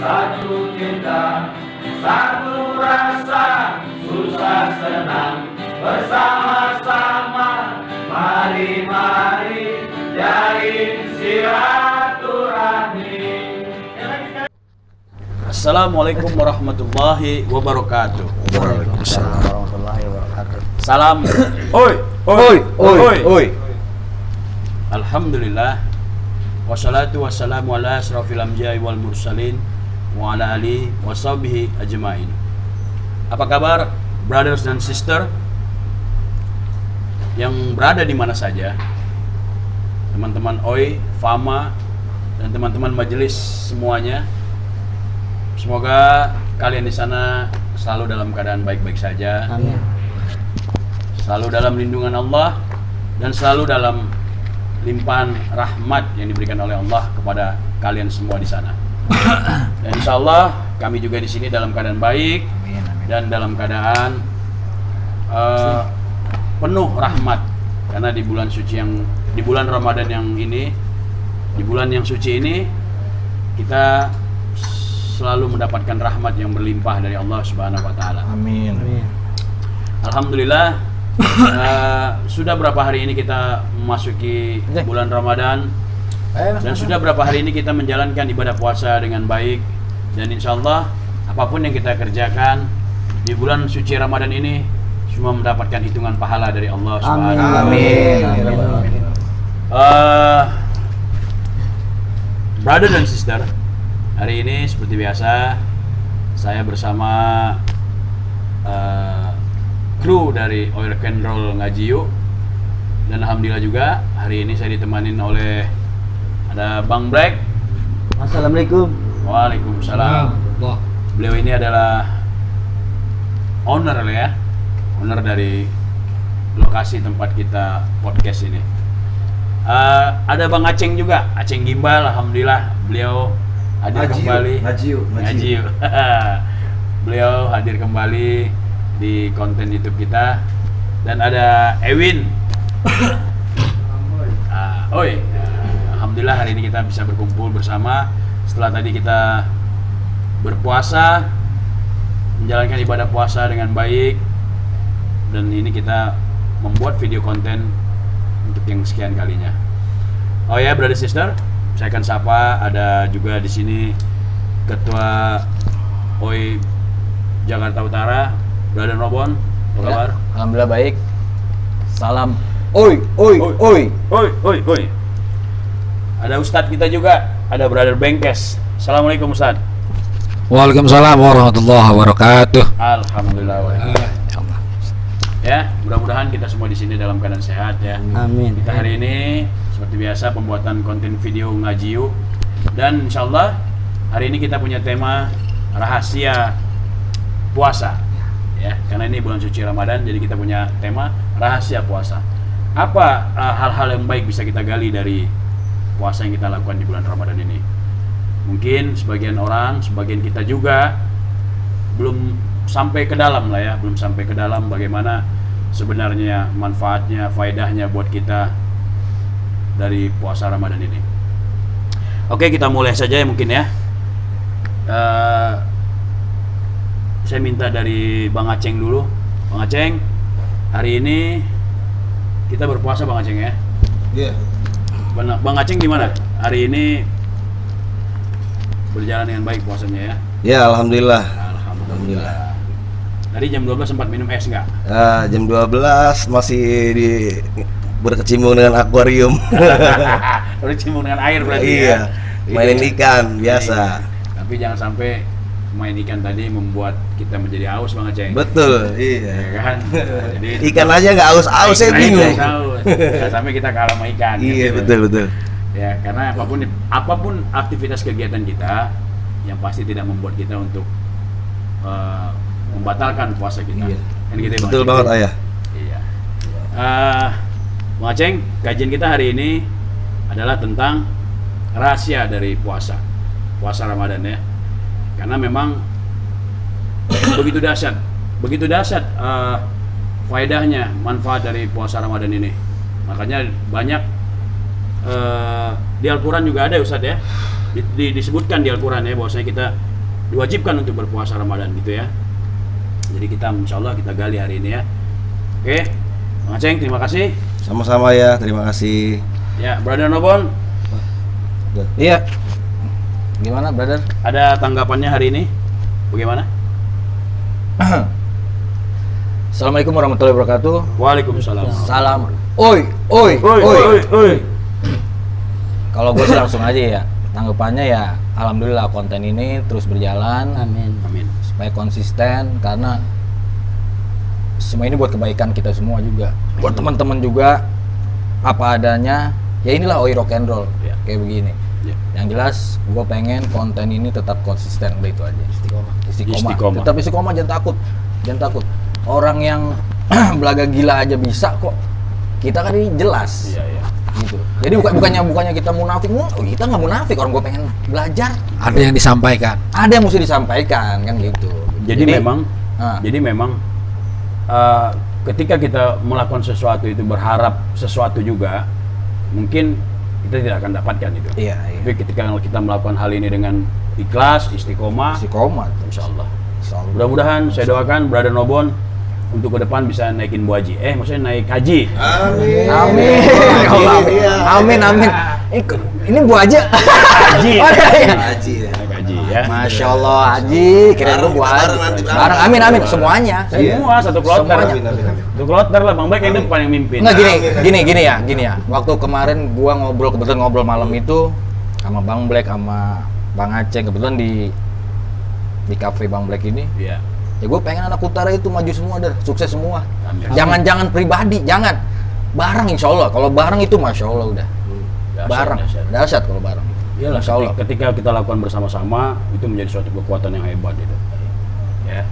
satu cinta, satu rasa, susah senang bersama-sama. Mari jalin silaturahmi. Assalamualaikum warahmatullahi wabarakatuh. Waalaikumsalam warahmatullahi wabarakatuh. Salam. Oi. Alhamdulillah. Wassalatu wassalamu ala asrafil anbiya'i wal mursalin wa ala alihi washabihi ajmain. Apa kabar brothers dan sister yang berada di mana saja? Teman-teman OI, Fama, dan teman-teman majelis semuanya. Semoga kalian di sana selalu dalam keadaan baik-baik saja. Amin. Selalu dalam lindungan Allah dan selalu dalam limpahan rahmat yang diberikan oleh Allah kepada kalian semua di sana. Dan insya Allah kami juga di sini dalam keadaan baik dan dalam keadaan penuh rahmat, karena di bulan Ramadan yang ini, di bulan yang suci ini, kita selalu mendapatkan rahmat yang berlimpah dari Allah Subhanahu wa taala. Amin. Alhamdulillah. Sudah berapa hari ini kita memasuki bulan Ramadan, dan sudah berapa hari ini kita menjalankan ibadah puasa dengan baik, dan insya Allah apapun yang kita kerjakan di bulan suci Ramadan ini semua mendapatkan hitungan pahala dari Allah Subhanahu wa taala. Amin. Brother dan sister, hari ini seperti biasa saya bersama kru dari Oi Rock and Roll Ngaji Yuk, dan alhamdulillah juga hari ini saya ditemanin oleh ada Bang Black. Assalamualaikum. Waalaikumsalam. Beliau ini adalah owner dari lokasi tempat kita podcast ini. Ada Bang Aceng juga, Aceng Gimbal. Alhamdulillah beliau hadir kembali. Ngaji Yuk. Beliau hadir kembali di konten YouTube kita. Dan ada Ewin. Alhamdulillah hari ini kita bisa berkumpul bersama setelah tadi kita berpuasa, menjalankan ibadah puasa dengan baik, dan ini kita membuat video konten untuk yang sekian kalinya. Oh ya, brother sister, saya akan sapa, ada juga di sini Ketua OI Jakarta Utara, Brother Robon. Apa kabar? Alhamdulillah baik. Salam. Oi. Ada Ustadz kita juga, ada Brother Bengkes. Assalamualaikum Ustadz. Waalaikumsalam warahmatullahi wabarakatuh. Alhamdulillah. Ya, mudah-mudahan kita semua di sini dalam keadaan sehat ya. Amin. Kita hari ini seperti biasa pembuatan konten video Ngaji Yuk, dan insyaallah hari ini kita punya tema rahasia puasa. Ya, karena ini bulan suci Ramadan, jadi kita punya tema rahasia puasa. Apa hal-hal yang baik bisa kita gali dari puasa yang kita lakukan di bulan Ramadan ini? Mungkin sebagian orang, sebagian kita juga belum sampai ke dalam bagaimana sebenarnya manfaatnya, faedahnya buat kita dari puasa Ramadan ini. Oke, kita mulai saja ya mungkin ya. Saya minta dari Bang Aceng dulu. Bang Aceng, hari ini kita berpuasa Bang Aceng ya? Iya. Bang Aceng gimana? Hari ini berjalan dengan baik puasanya ya? Ya, alhamdulillah. Alhamdulillah. Tadi jam 12 sempat minum es nggak? Jam 12 masih berkecimpung dengan akuarium. Berkecimpung dengan air berarti iya. ya? Mainin ikan biasa. Tapi jangan sampai main ikan tadi membuat kita menjadi haus Bang Aceng. Betul, Ya iya. kan? Jadi Ikan aja nggak aus-aus, saya bingung. Jangan sampai kita kalah sama ikan. Iya, gitu. betul. Ya, karena apapun aktivitas kegiatan kita yang pasti tidak membuat kita untuk membatalkan puasa kita. Iya. Kan gitu ya, Bang Betul Aceng? banget, Ayah. Iya. Bang Aceng, kajian kita hari ini adalah tentang rahasia dari puasa Ramadan ya. Karena memang begitu dahsyat faedahnya, manfaat dari puasa Ramadan ini. Makanya banyak di Al-Quran juga ada Ustadz ya, disebutkan di Al-Quran ya, bahwasanya kita diwajibkan untuk berpuasa Ramadan gitu ya. Jadi kita insya Allah kita gali hari ini ya. Oke, Bang Aceng terima kasih. Sama-sama ya, terima kasih. Ya, Brother Nobon, Iya. Gimana, brother? ada tanggapannya hari ini? Bagaimana? Assalamualaikum warahmatullahi wabarakatuh. Waalaikumsalam. Salam. Oi, oi, oi. Kalau gue sih langsung aja ya. Tanggapannya ya, alhamdulillah konten ini terus berjalan. Amin. Amin. Supaya konsisten karena semua ini buat kebaikan kita semua juga. Buat teman-teman juga apa adanya. Ya inilah Oi Rock and Roll Ya. kayak begini. Ya. Yang jelas gue pengen konten ini tetap konsisten, udah itu aja. Istiqomah. Istiqomah. Tetap istiqomah, jangan takut. Orang yang belaga gila aja bisa kok. Kita kan ini jelas. Iya, iya. Gitu. Jadi bukannya kita munafik, kita nggak munafik, orang gue pengen belajar. Ada yang disampaikan. Ada yang mesti disampaikan kan gitu. Jadi memang ah. ketika kita melakukan sesuatu itu berharap sesuatu juga, mungkin kita tidak akan dapatkan itu. Iya, iya. Tapi ketika kita melakukan hal ini dengan ikhlas, istiqomah, Istiqomah. insya Allah. Insyaallah. Mudah-mudahan saya doakan Brother Nobon untuk ke depan bisa naikin Bu Haji. Maksudnya naik haji. Amin. Amin. Ya Allah, amin. Iya. Amin. Ini Bu aja. Haji. Oh, iya. Haji ya. Naik haji ya. Masya Allah, Haji. Kira Bareng, Bu kita Haji. bareng nanti, bareng. Bareng, amin. Semuanya. Semua satu kloter. Semuanya. Amin. Satu kloter lah, Bang Black yang depan yang mimpin. Enggak gini ya. Waktu kemarin gua kebetulan ngobrol malam itu sama Bang Black sama Bang Aceh, kebetulan di kafe Bang Black ini. Iya. Ya gue pengen anak utara itu maju semua, sukses semua. Amin. Jangan pribadi, jangan. Bareng insya Allah. Kalau bareng itu masya Allah udah. Dahsyat, Bareng, dahsyat. dahsyat kalau bareng. Iyalah, Insya Allah. ketika kita lakukan bersama-sama itu menjadi suatu kekuatan yang hebat itu. Ya.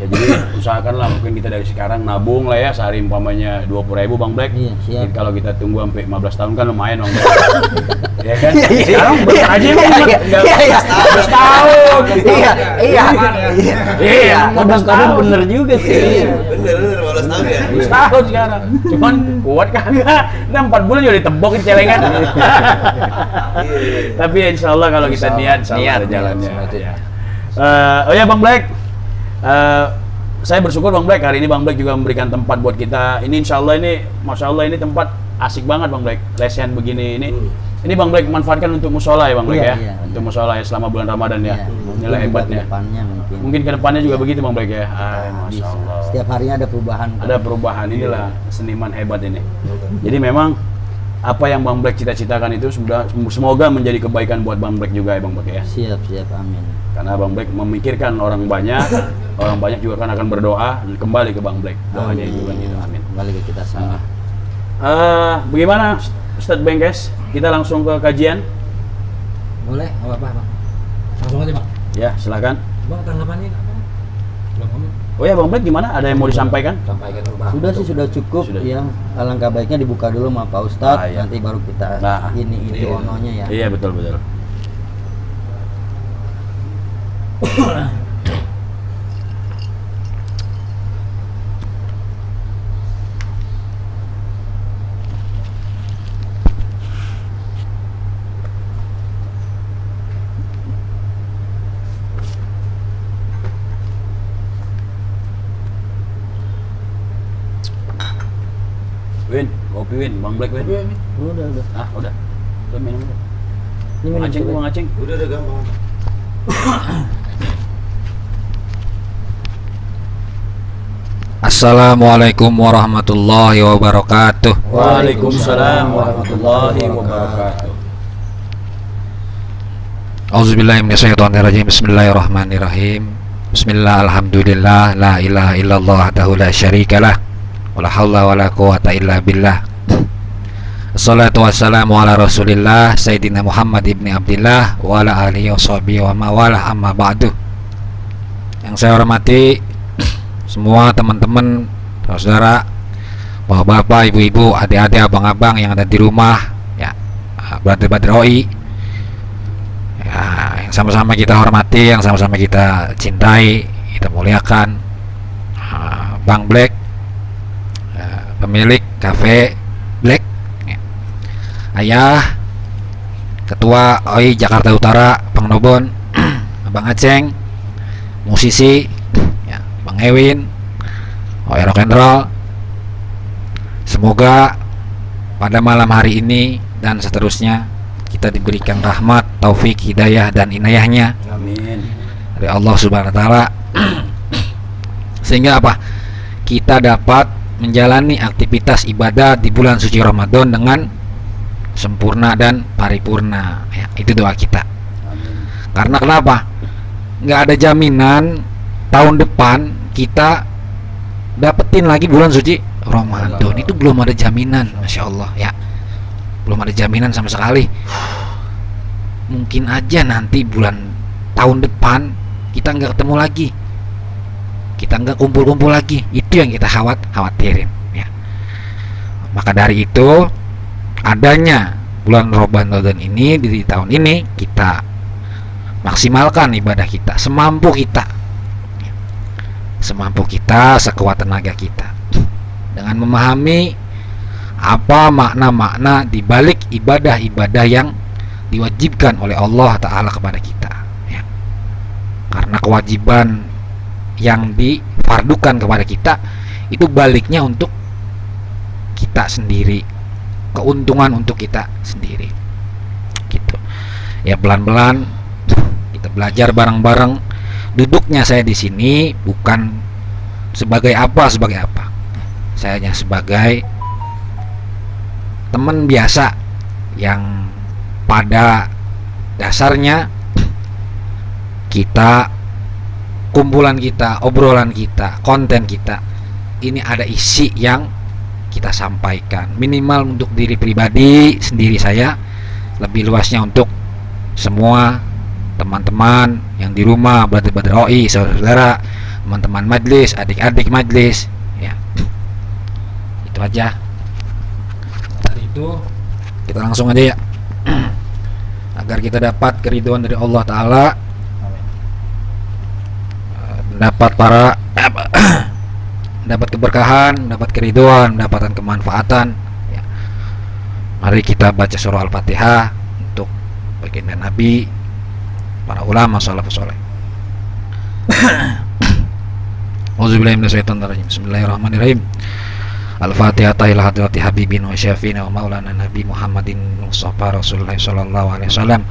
Ya jadi usahakanlah mungkin kita dari sekarang nabung lah ya, sehari umpamanya 20.000 Bang Black. Iya, siap. Jadi kalau kita tunggu sampai 15 tahun kan lumayan Bang Black. Ya kan? Iya, iya. Sekarang bener aja lu Iya. 15 tahun. Iya. Iya, 15 tahun bener juga sih. Bener, 15 tahun ya. 15 tahun sekarang. Cuman kuat kagak. Nah 4 bulan juga ditebok celengan. Tapi insya Allah kalau kita niat, insya Allah ada jalannya. Ya. Oh ya Bang Black, saya bersyukur Bang Black, hari ini Bang Black juga memberikan tempat buat kita. Ini insya Allah ini, Masya Allah ini tempat asik banget Bang Black. Lesehan begini ini Bang Black manfaatkan untuk musola ya Bang Black Iya, ya? iya, Untuk musola ya selama bulan Ramadan ya. Iya, Inilah mungkin hebatnya. kedepannya Mungkin kedepannya juga Iya. begitu Bang Black ya? Masya Bisa. Allah. Setiap harinya ada perubahan. Ada perubahan, inilah seniman hebat ini. Jadi memang apa yang Bang Black cita-citakan itu semoga menjadi kebaikan buat Bang Black juga ya Bang Black ya. Siap, amin. Karena Bang Black memikirkan orang banyak juga kan akan berdoa kembali ke Bang Black. Doanya itu kan gitu. Amin. Kembali ke kita semua. Bagaimana Ustadz Bengkes? Kita langsung ke kajian. Boleh, nggak apa-apa, Bang. Langsung aja, Bang. Ya, silakan. Bang, tanggapannya apa? Belum ngomong. Oh ya Bang Black gimana? Ada yang mau disampaikan? Sampaikan dulu, Bang. Sudah sih, sudah cukup. Sudah. Ya, alangkah baiknya dibuka dulu sama Pak Ustadz, Iya. nanti baru kita Nah, ini iya. ononya ya. Iya betul. Win, kopi Win, Bang Black Win. Udah. Udah. Udah minum dulu. Ini minum Aceng, dulu. Bang Aceng. Udah gampang. Assalamualaikum warahmatullahi wabarakatuh. Waalaikumsalam warahmatullahi wabarakatuh. Auzubillahi minasyaitonirrajim. Bismillahirrahmanirrahim. Bismillah, alhamdulillah, la ilaha illallah wahdahu la syarikalah, wala haula wala quwata illa billah. Assalatu wassalamu ala Rasulillah Sayyidina Muhammad ibni Abdillah wa ala alihi wa sahbihi wa mawalah, amma ba'du. Yang saya hormati semua teman-teman, saudara, bapak-bapak, ibu-ibu, adik-adik, abang-abang yang ada di rumah, ya, brother-brother OI, ya, yang sama-sama kita hormati, yang sama-sama kita cintai, kita muliakan. Bang Black, pemilik kafe Black, ya. Ayah, Ketua OI Jakarta Utara, Bang Nobon, Abang Aceng, musisi, ya, Bang Ewin, rock and roll. Semoga pada malam hari ini dan seterusnya kita diberikan rahmat, taufik, hidayah dan inayahnya Amin. dari Allah Subhanahu wa taala. Sehingga apa? Kita dapat menjalani aktivitas ibadah di bulan suci Ramadan dengan sempurna dan paripurna. Ya, itu doa kita. Karena kenapa? Nggak ada jaminan tahun depan kita dapetin lagi bulan suci Ramadan. Itu belum ada jaminan, masya Allah ya. Belum ada jaminan sama sekali. Mungkin aja nanti tahun depan kita nggak ketemu lagi, kita nggak kumpul-kumpul lagi. Itu yang kita khawatirin ya. Maka dari itu, adanya bulan Ramadan ini di tahun ini, kita maksimalkan ibadah kita semampu kita, sekuat tenaga kita, dengan memahami apa makna-makna di balik ibadah-ibadah yang diwajibkan oleh Allah Ta'ala kepada kita ya. Karena kewajiban yang difardukan kepada kita itu baliknya untuk kita sendiri, keuntungan untuk kita sendiri gitu ya. Pelan-pelan kita belajar bareng-bareng. Duduknya saya di sini bukan sebagai apa, saya hanya sebagai teman biasa yang pada dasarnya kita, kumpulan kita, obrolan kita, konten kita ini ada isi yang kita sampaikan, minimal untuk diri pribadi sendiri saya, lebih luasnya untuk semua teman-teman yang di rumah, brother-brother OI, saudara-saudara, teman-teman majlis, adik-adik majlis ya. Itu aja. Dari itu kita langsung aja ya. Agar kita dapat keridhaan dari Allah Ta'ala, dapat dapat keberkahan, dapat keridhaan, mendapatkan kemanfaatan ya. Mari kita baca surah Al-Fatihah untuk baginda Nabi, para ulama salafus saleh. Auzubillahi minasyaitonirrajim. Bismillahirrahmanirrahim. Al-Fatihah ila hadrati habibina wa syafiina wa maulana Nabi Muhammadin Mustafa Rasulullah sallallahu alaihi wasallam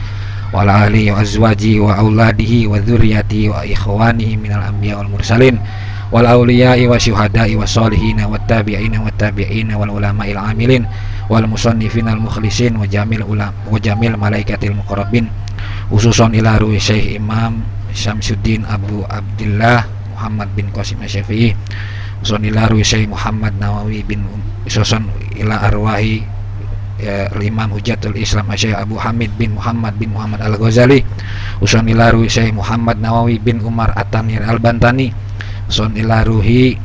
wa ala alihi wa azwajihi wa auladihi wa dzurriyyatihi wa ikhwanihi minal anbiya wal mursalin wal auliya'i wa syuhada'i wa sholihina wa tabi'ina wa tabi'ina wal ulama'il amilin wal musannifin al mukhlisin wa jamil malaikatil muqarrabin khususan ila ruhi Syekh Imam Syamsuddin Abu Abdullah Muhammad bin Qasim Asy-Syafi'i usun ila ruhi Syekh Muhammad Nawawi bin usun ila arwahi Imam Hujatul Islam Syekh Abu Hamid bin Muhammad Al-Ghazali usun ila ruhi Syekh Muhammad Nawawi bin Umar At-Tanir Al-Bantani usun ila ruhi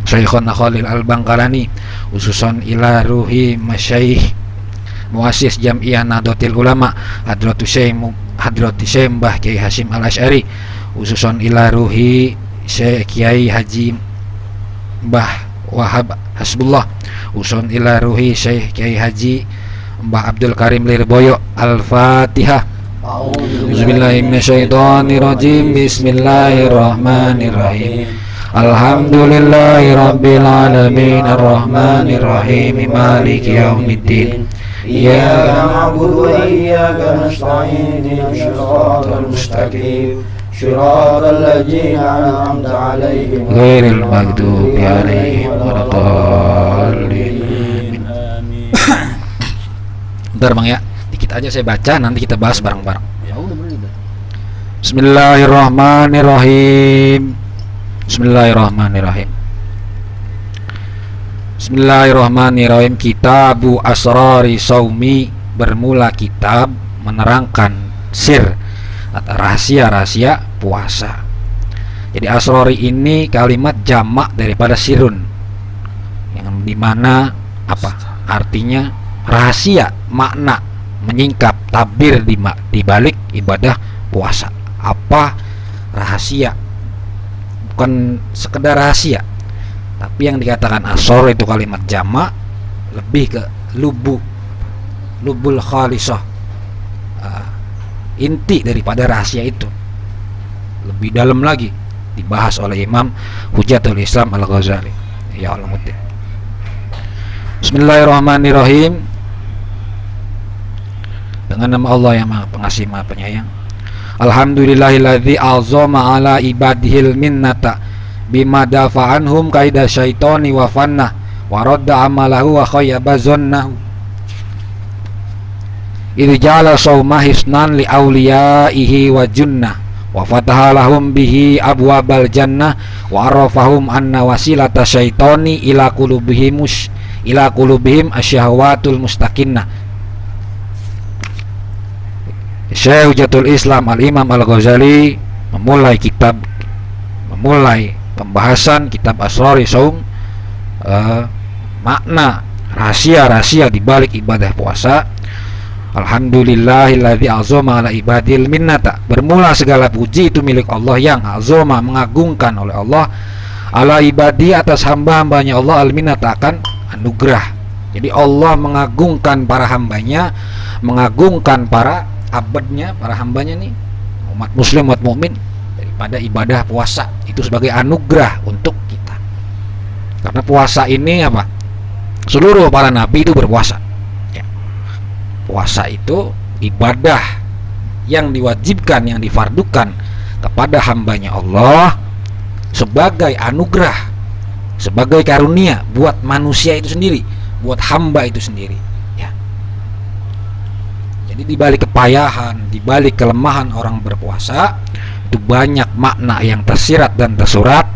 Syekhuna Khalil Al-Bangkalani ususon ila ruhi Masyayikh Muassis Jam'iyah Nahdlatul Ulama Hadratus Syekh Mbah Kiai Hasyim Al-Asy'ari ususon ila ruhi Syekh Kiai Haji Mbah Wahab Hasbullah usun ila ruhi Syekh Kiai Haji Mbah Abdul Karim Lirboyo. Al-Fatihah. Auzubillahi minasyaitonirrajim. Bismillahirrahmanirrahim. Alhamdulillahi rabbil alamin arrahmanirrahim maliki yaumiddin. Iyyaka na'budu wa iyyaka nasta'in ihdinas siratal mustaqim Shiratal ladzina an'amta 'alaihim ghairil maghdubi 'alaihim waladdallin. Bentar Bang ya, dikit aja saya baca, nanti kita bahas bareng-bareng. Bismillahirrahmanirrahim. Bismillahirrahmanirrahim. Bismillahirrahmanirrahim. Kitabu Asrari Saumi, bermula kitab menerangkan sir atau rahasia-rahasia puasa. Jadi asrori ini kalimat jamak daripada sirun, yang dimana apa artinya rahasia, makna, menyingkap, tabir di balik ibadah puasa. Apa rahasia? Bukan sekedar rahasia, tapi yang dikatakan asror itu kalimat jamak, lebih ke lubul khalisah, inti daripada rahasia itu. lebih dalam lagi dibahas oleh Imam Hujatul Islam Al-Ghazali. Ya Allah muti. Bismillahirrahmanirrahim. Dengan nama Allah yang Maha Pengasih Maha Penyayang. Alhamdulillahilladzi azama ala ibadihil minnata bima dafa'anhum kaida syaitani wa fanna wa radda amalahu wa khayyaba zannahu. Idh ja'ala sawma hisnan li awliyaihi wa junnah wa fataha lahum bihi abwabal jannah wa arrafahum anna wasilata syaitani ila qulubihim asyahwatul mustaqinnah. Syekh Hujatul Islam Al-Imam Al-Ghazali memulai pembahasan kitab Asrari Saum, makna rahasia-rahasia di balik ibadah puasa. Alhamdulillahilladzi azama ala ibadil minnata. Bermula segala puji itu milik Allah yang azama, mengagungkan oleh Allah, ala ibadi, atas hamba-hambanya Allah, al minnata, akan anugerah. Jadi Allah mengagungkan para hambanya, mengagungkan para abadnya, para hambanya nih, umat muslim, umat mukmin, daripada ibadah puasa itu sebagai anugerah untuk kita. Karena puasa ini apa? Seluruh para nabi itu berpuasa. Puasa itu ibadah yang diwajibkan, yang difardukan kepada hambanya Allah sebagai anugerah, sebagai karunia buat manusia itu sendiri, buat hamba itu sendiri. Ya. Jadi dibalik kepayahan, dibalik kelemahan orang berpuasa itu banyak makna yang tersirat dan tersurat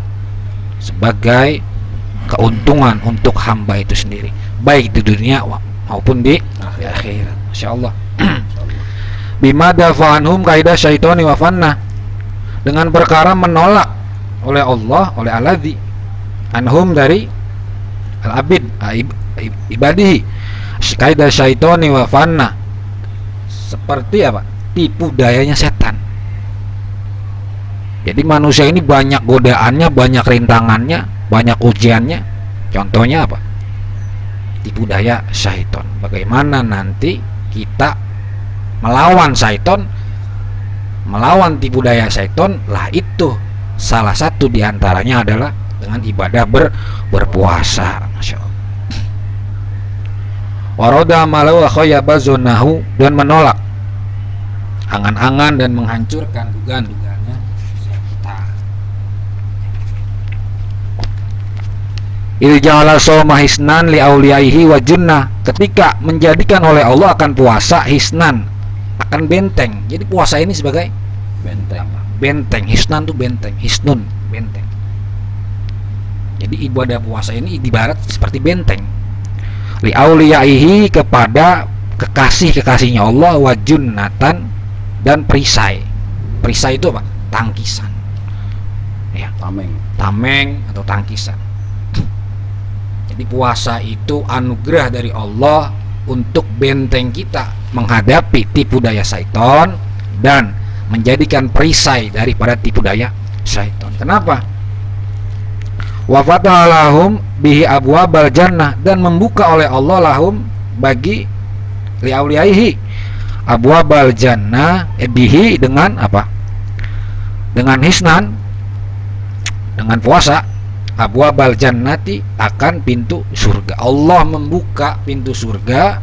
sebagai keuntungan untuk hamba itu sendiri, baik di dunia maupun di akhirat. Masya Allah. Bima dafa'anhum kaidah syaitani wa fanna, dengan perkara menolak oleh Allah, oleh Alladzi, anhum dari al-abid, ibadihi, kaidah syaitani wa fanna, seperti apa? Tipu dayanya setan. Jadi manusia ini banyak godaannya, banyak rintangannya, banyak ujiannya. Contohnya apa? Tipu daya syaitan. Bagaimana nanti kita melawan syaitan, melawan tipu daya syaitan, lah itu salah satu diantaranya adalah dengan ibadah berpuasa. Masya Allah. Waroda malau akhoyaba zonahu, dan menolak angan-angan dan menghancurkan dugaan-dugaannya setan. Ilja'ala sawma hisnan li auliyaihi wa junnah, ketika menjadikan oleh Allah akan puasa hisnan, akan benteng. Jadi puasa ini sebagai Benteng. benteng. Hisnan tuh benteng, hisnun benteng. Jadi ibadah puasa ini ibarat seperti benteng. Li auliyaihi, kepada kekasih-kekasihnya Allah, wa junnatan, dan perisai. Perisai itu apa? Tangkisan. Ya, tameng atau tangkisan. Jadi puasa itu anugerah dari Allah untuk benteng kita menghadapi tipu daya syaitan dan menjadikan perisai daripada tipu daya syaitan. Kenapa? Wa fataha lahum bihi abwabal jannah, dan membuka oleh Allah lahum, bagi li auliyaihi, abwabal jannah, bihi, dengan apa? Dengan hisnan, dengan puasa, abwabal jannati, akan pintu surga. Allah membuka pintu surga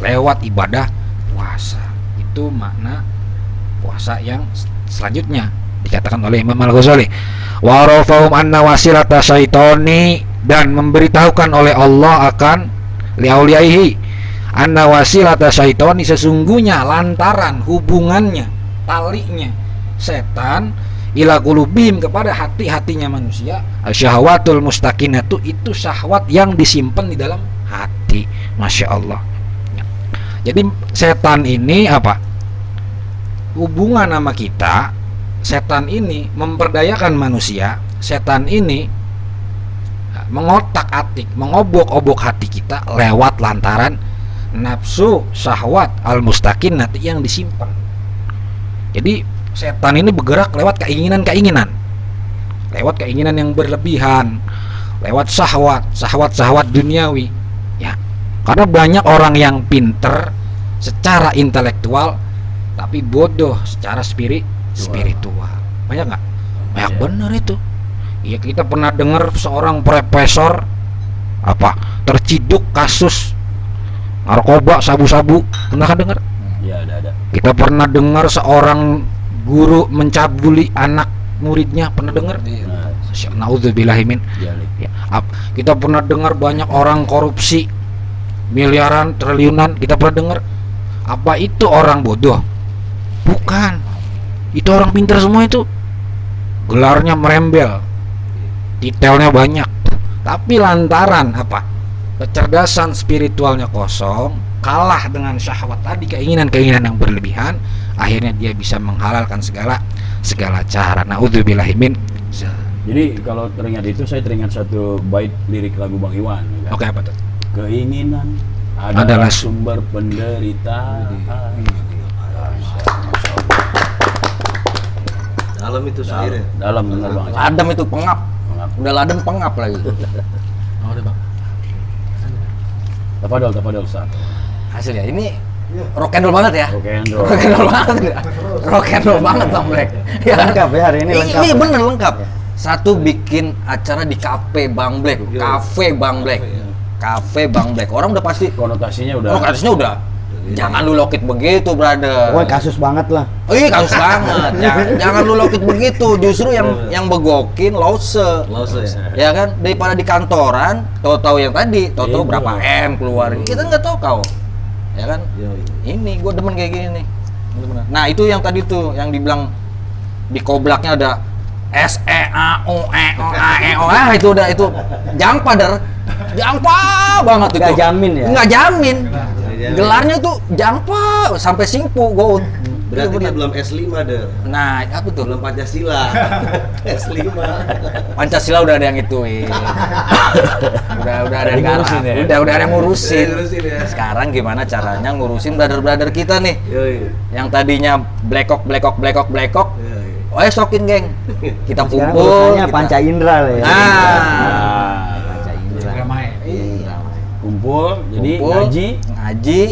lewat ibadah puasa. Itu makna puasa yang selanjutnya dikatakan oleh Imam Al-Ghazali. Wa rafa'um anna wasilata syaitani, dan memberitahukan oleh Allah akan liauliyaihi anna wasilata syaitani, sesungguhnya lantaran hubungannya, talinya setan ila qulubihim, kepada hati-hatinya manusia, asyahwatul mustaqinatu, itu syahwat yang disimpan di dalam hati. Masya Allah. Jadi setan ini apa? Hubungan sama kita. Setan ini memperdayakan manusia. Setan ini mengotak-atik, mengobok-obok hati kita lewat lantaran nafsu syahwat al-mustaqinat yang disimpan. Jadi setan ini bergerak lewat keinginan-keinginan, lewat keinginan yang berlebihan, lewat syahwat duniawi. Ya, karena banyak orang yang pinter secara intelektual tapi bodoh secara spiritual. Banyak nggak? Banyak bener itu. Iya, kita pernah dengar seorang profesor terciduk kasus narkoba, sabu-sabu. Pernah kan dengar? Ya, ada. Kita pernah dengar seorang guru mencabuli anak muridnya. Pernah dengar? Nah, Naudzubillahimin. Ya, kita pernah dengar banyak orang korupsi miliaran, triliunan. Kita pernah dengar. Apa itu orang bodoh? Bukan. Itu orang pintar semua itu. Gelarnya merembel, detailnya banyak. Tapi lantaran kecerdasan spiritualnya kosong, kalah dengan syahwat tadi, keinginan-keinginan yang berlebihan, akhirnya dia bisa menghalalkan segala cara. Naudzubillahimin. jadi kalau teringat itu, saya teringat satu bait lirik lagu Bang Iwan. Oke, apa tuh? Keinginan Adalah adalah sumber penderitaan. Dalam itu syairnya. Dalam benar Bang. Ladem itu pengap. Udah ladem pengap lagi. Oh, deh, Bang. Tafadol Ustaz. Hasil ya ini rock and roll banget ya. Rock and roll. Rock and roll banget ya. Rock and roll banget Bang Black. Ya, Lengkap ya hari ini lengkap. Iya bener lengkap. Satu bikin acara di kafe Bang Black. Kafe Bang Black. Kafe Bang Black. Orang udah pasti Konotasinya udah. lokasinya udah. Jangan lu lokit begitu, brother. Wah, kasus banget lah. Oh iya kasus banget. Jangan lu lokit begitu. Justru yang begokin lause. Lause ya. Ya kan, daripada di kantoran, tahu-tahu yang tadi, tahu-tahu berapa M keluar. Kita nggak tahu kau. Ya kan? Ini gue demen kayak gini nih. Bener-bener. Nah, itu yang tadi tuh yang dibilang di koblaknya ada S E A O E O A E O. Itu udah itu jangpa jangpa banget itu. Nggak jamin ya? Nggak jamin. Gelarnya tuh jangpa sampai simpu gue. Berarti dia belum S5 der. Nah, apa tuh? Belum Pancasila. S5. Pancasila udah ada yang ituin. udah ada yang ngurusin ya? Udah ada yang ngurusin. Ngurusin ya. Sekarang gimana caranya ngurusin brother-brother kita nih? Yoi. Yang tadinya blekok. Yoi. Oh, sokin geng. Kita Sekarang kumpul. urusannya kita- Panca Indra lah ya. Nah, Panca Indra. Ramai. Iya. Kumpul, jadi kumpul, ngaji.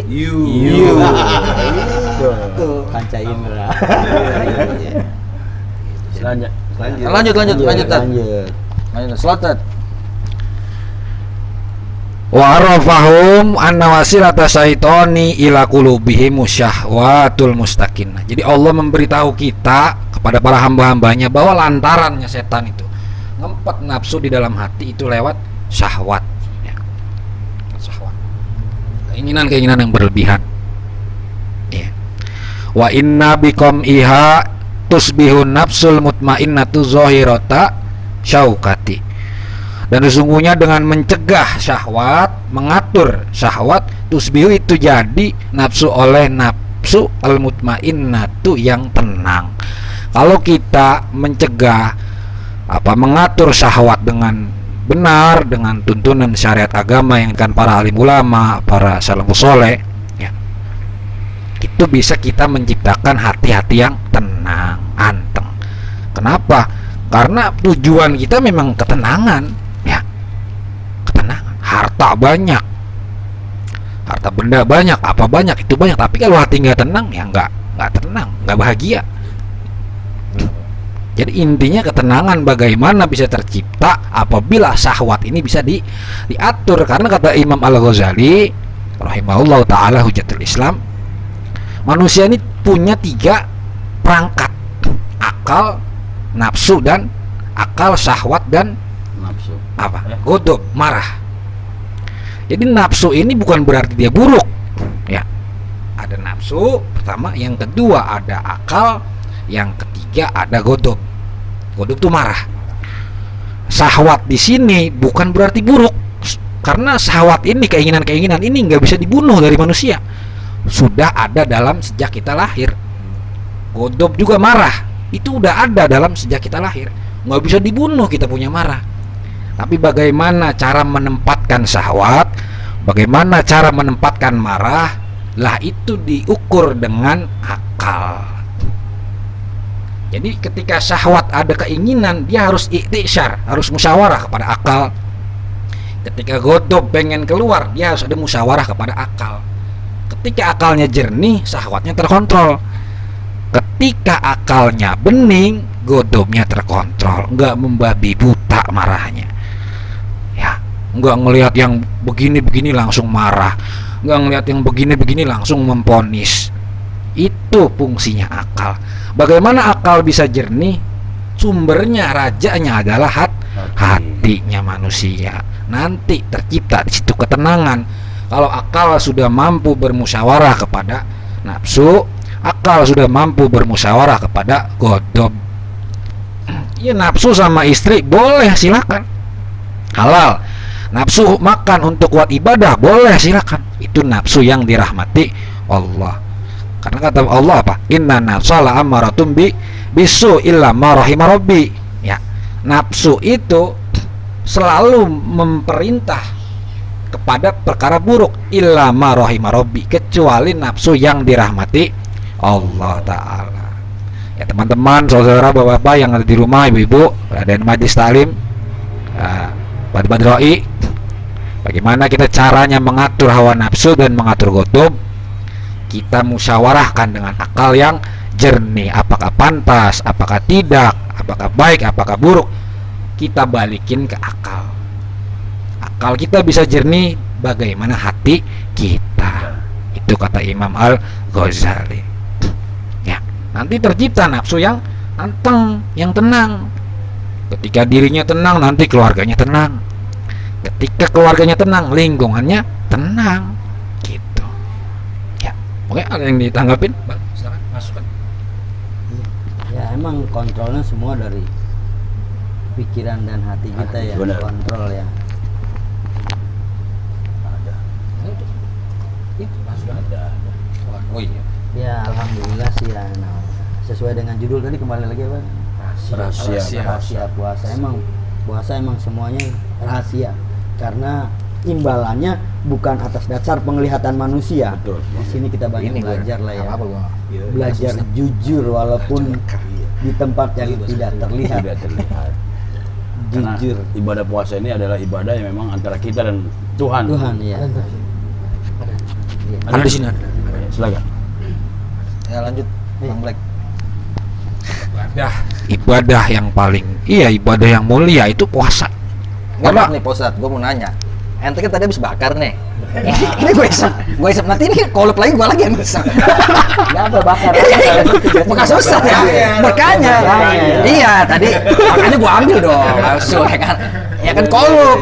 You. Tuh. Panca Indra. Selanjutnya. Lanjut. Lanjut. Slotted. Wa arafahum anna wasilata syaitani ila qulubihim syahwatul mustaqin. Jadi Allah memberitahu kita kepada para hamba-hambanya bahwa lantarannya setan itu ngempet nafsu di dalam hati itu lewat syahwat ya. Syahwat. Keinginan-keinginan yang berlebihan. Ya. Wa inna bikum iha tusbihun nafsul mutmainnatu zahirata syaukati. Dan sesungguhnya dengan mencegah syahwat, mengatur syahwat, tusbihu itu jadi nafsu oleh nafsu al-mutmainnatu yang tenang. Kalau kita mencegah mengatur syahwat dengan benar, dengan tuntunan syariat agama yang kan para alim ulama, para salafus saleh, ya, itu bisa kita menciptakan hati-hati yang tenang, anteng. Kenapa? Karena tujuan kita memang ketenangan. Ya, ketenangan, harta banyak, harta benda banyak, apa banyak itu banyak, tapi kalau hati nggak tenang ya nggak tenang, nggak bahagia. Jadi intinya ketenangan bagaimana bisa tercipta apabila syahwat ini bisa diatur. Karena kata Imam Al-Ghazali rahimahullah taala hujatul Islam, manusia ini punya 3 perangkat: akal, nafsu, dan akal, syahwat, dan Nafsu. Godop, marah. Jadi nafsu ini bukan berarti dia buruk, ya. Ada nafsu pertama, yang kedua ada akal, yang ketiga ada godop. Godop itu marah. Syahwat di sini bukan berarti buruk, karena syahwat ini, keinginan-keinginan ini nggak bisa dibunuh dari manusia. Sudah ada dalam sejak kita lahir. Godop juga marah, itu udah ada dalam sejak kita lahir. Nggak bisa dibunuh kita punya marah. Tapi bagaimana cara menempatkan syahwat, bagaimana cara menempatkan marah, lah itu diukur dengan akal. Jadi ketika syahwat ada keinginan, dia harus iktisyar, harus musyawarah kepada akal. Ketika godop pengen keluar, dia harus ada musyawarah kepada akal. Ketika akalnya jernih, syahwatnya terkontrol. Ketika akalnya bening, godobnya terkontrol, nggak membabi buta marahnya. Ya, nggak ngelihat yang begini-begini langsung marah, nggak ngelihat yang begini-begini langsung memponis. Itu fungsinya akal. Bagaimana akal bisa jernih? Sumbernya, rajanya adalah hatinya manusia. Nanti tercipta di situ ketenangan. Kalau akal sudah mampu bermusyawarah kepada nafsu, akal sudah mampu bermusyawarah kepada godob. Ya, nafsu sama istri boleh, silakan, halal. Nafsu makan untuk kuat ibadah boleh, silakan. Itu nafsu yang dirahmati Allah. Karena kata Allah apa? Inna nafsala amaratum bisu illa ma rahima rabbi. Ya, nafsu itu selalu memperintah kepada perkara buruk illa ma rahima rabbi, kecuali nafsu yang dirahmati Allah Ta'ala. Ya teman-teman, saudara, bapak-bapak yang ada di rumah, ibu-ibu, ada di majlis taklim, Pak Badroi, bagaimana kita caranya mengatur hawa nafsu dan mengatur godob? Kita musyawarahkan dengan akal yang jernih, apakah pantas, apakah tidak, apakah baik, apakah buruk. Kita balikin ke akal. Akal kita bisa jernih, bagaimana hati kita. Itu kata Imam Al-Ghazali. Ya, nanti tercipta nafsu yang anteng, yang tenang. Ketika dirinya tenang, nanti keluarganya tenang. Ketika keluarganya tenang, lingkungannya tenang. Gitu. Ya, oke, ada yang ditanggapin? Bang, silakan masukkan. Ya emang kontrolnya semua dari pikiran dan hati kita ya, benar. kontrol ya. Oh iya. Ya alhamdulillah sih ya. Nah, sesuai dengan judul tadi, kembali lagi apa? Rahasia puasa. Emang puasa emang semuanya rahasia, karena imbalannya bukan atas dasar penglihatan manusia. Betul. Di sini kita banyak Ini belajar lah ya. Iya, Belajar jujur walaupun di tempat yang tidak terlihat. Tidak terlihat. Karena Jujur. ibadah puasa ini adalah ibadah yang memang antara kita dan Tuhan. Tuhan ya. Ada di sini. Silakan. Ya lanjut, Bang Black. Ibadah yang paling, ibadah yang mulia itu puasa. Enggak nih Pak Ustadz, gue mau nanya. Ente kan tadi habis bakar nih. Ini gue isep nanti ini kolop lagi gue lagi yang isep. Enggak apa bakar. Bekas Ustadz ya, berkanya. Iya tadi, makanya gue ambil dong langsung ya kan kolop.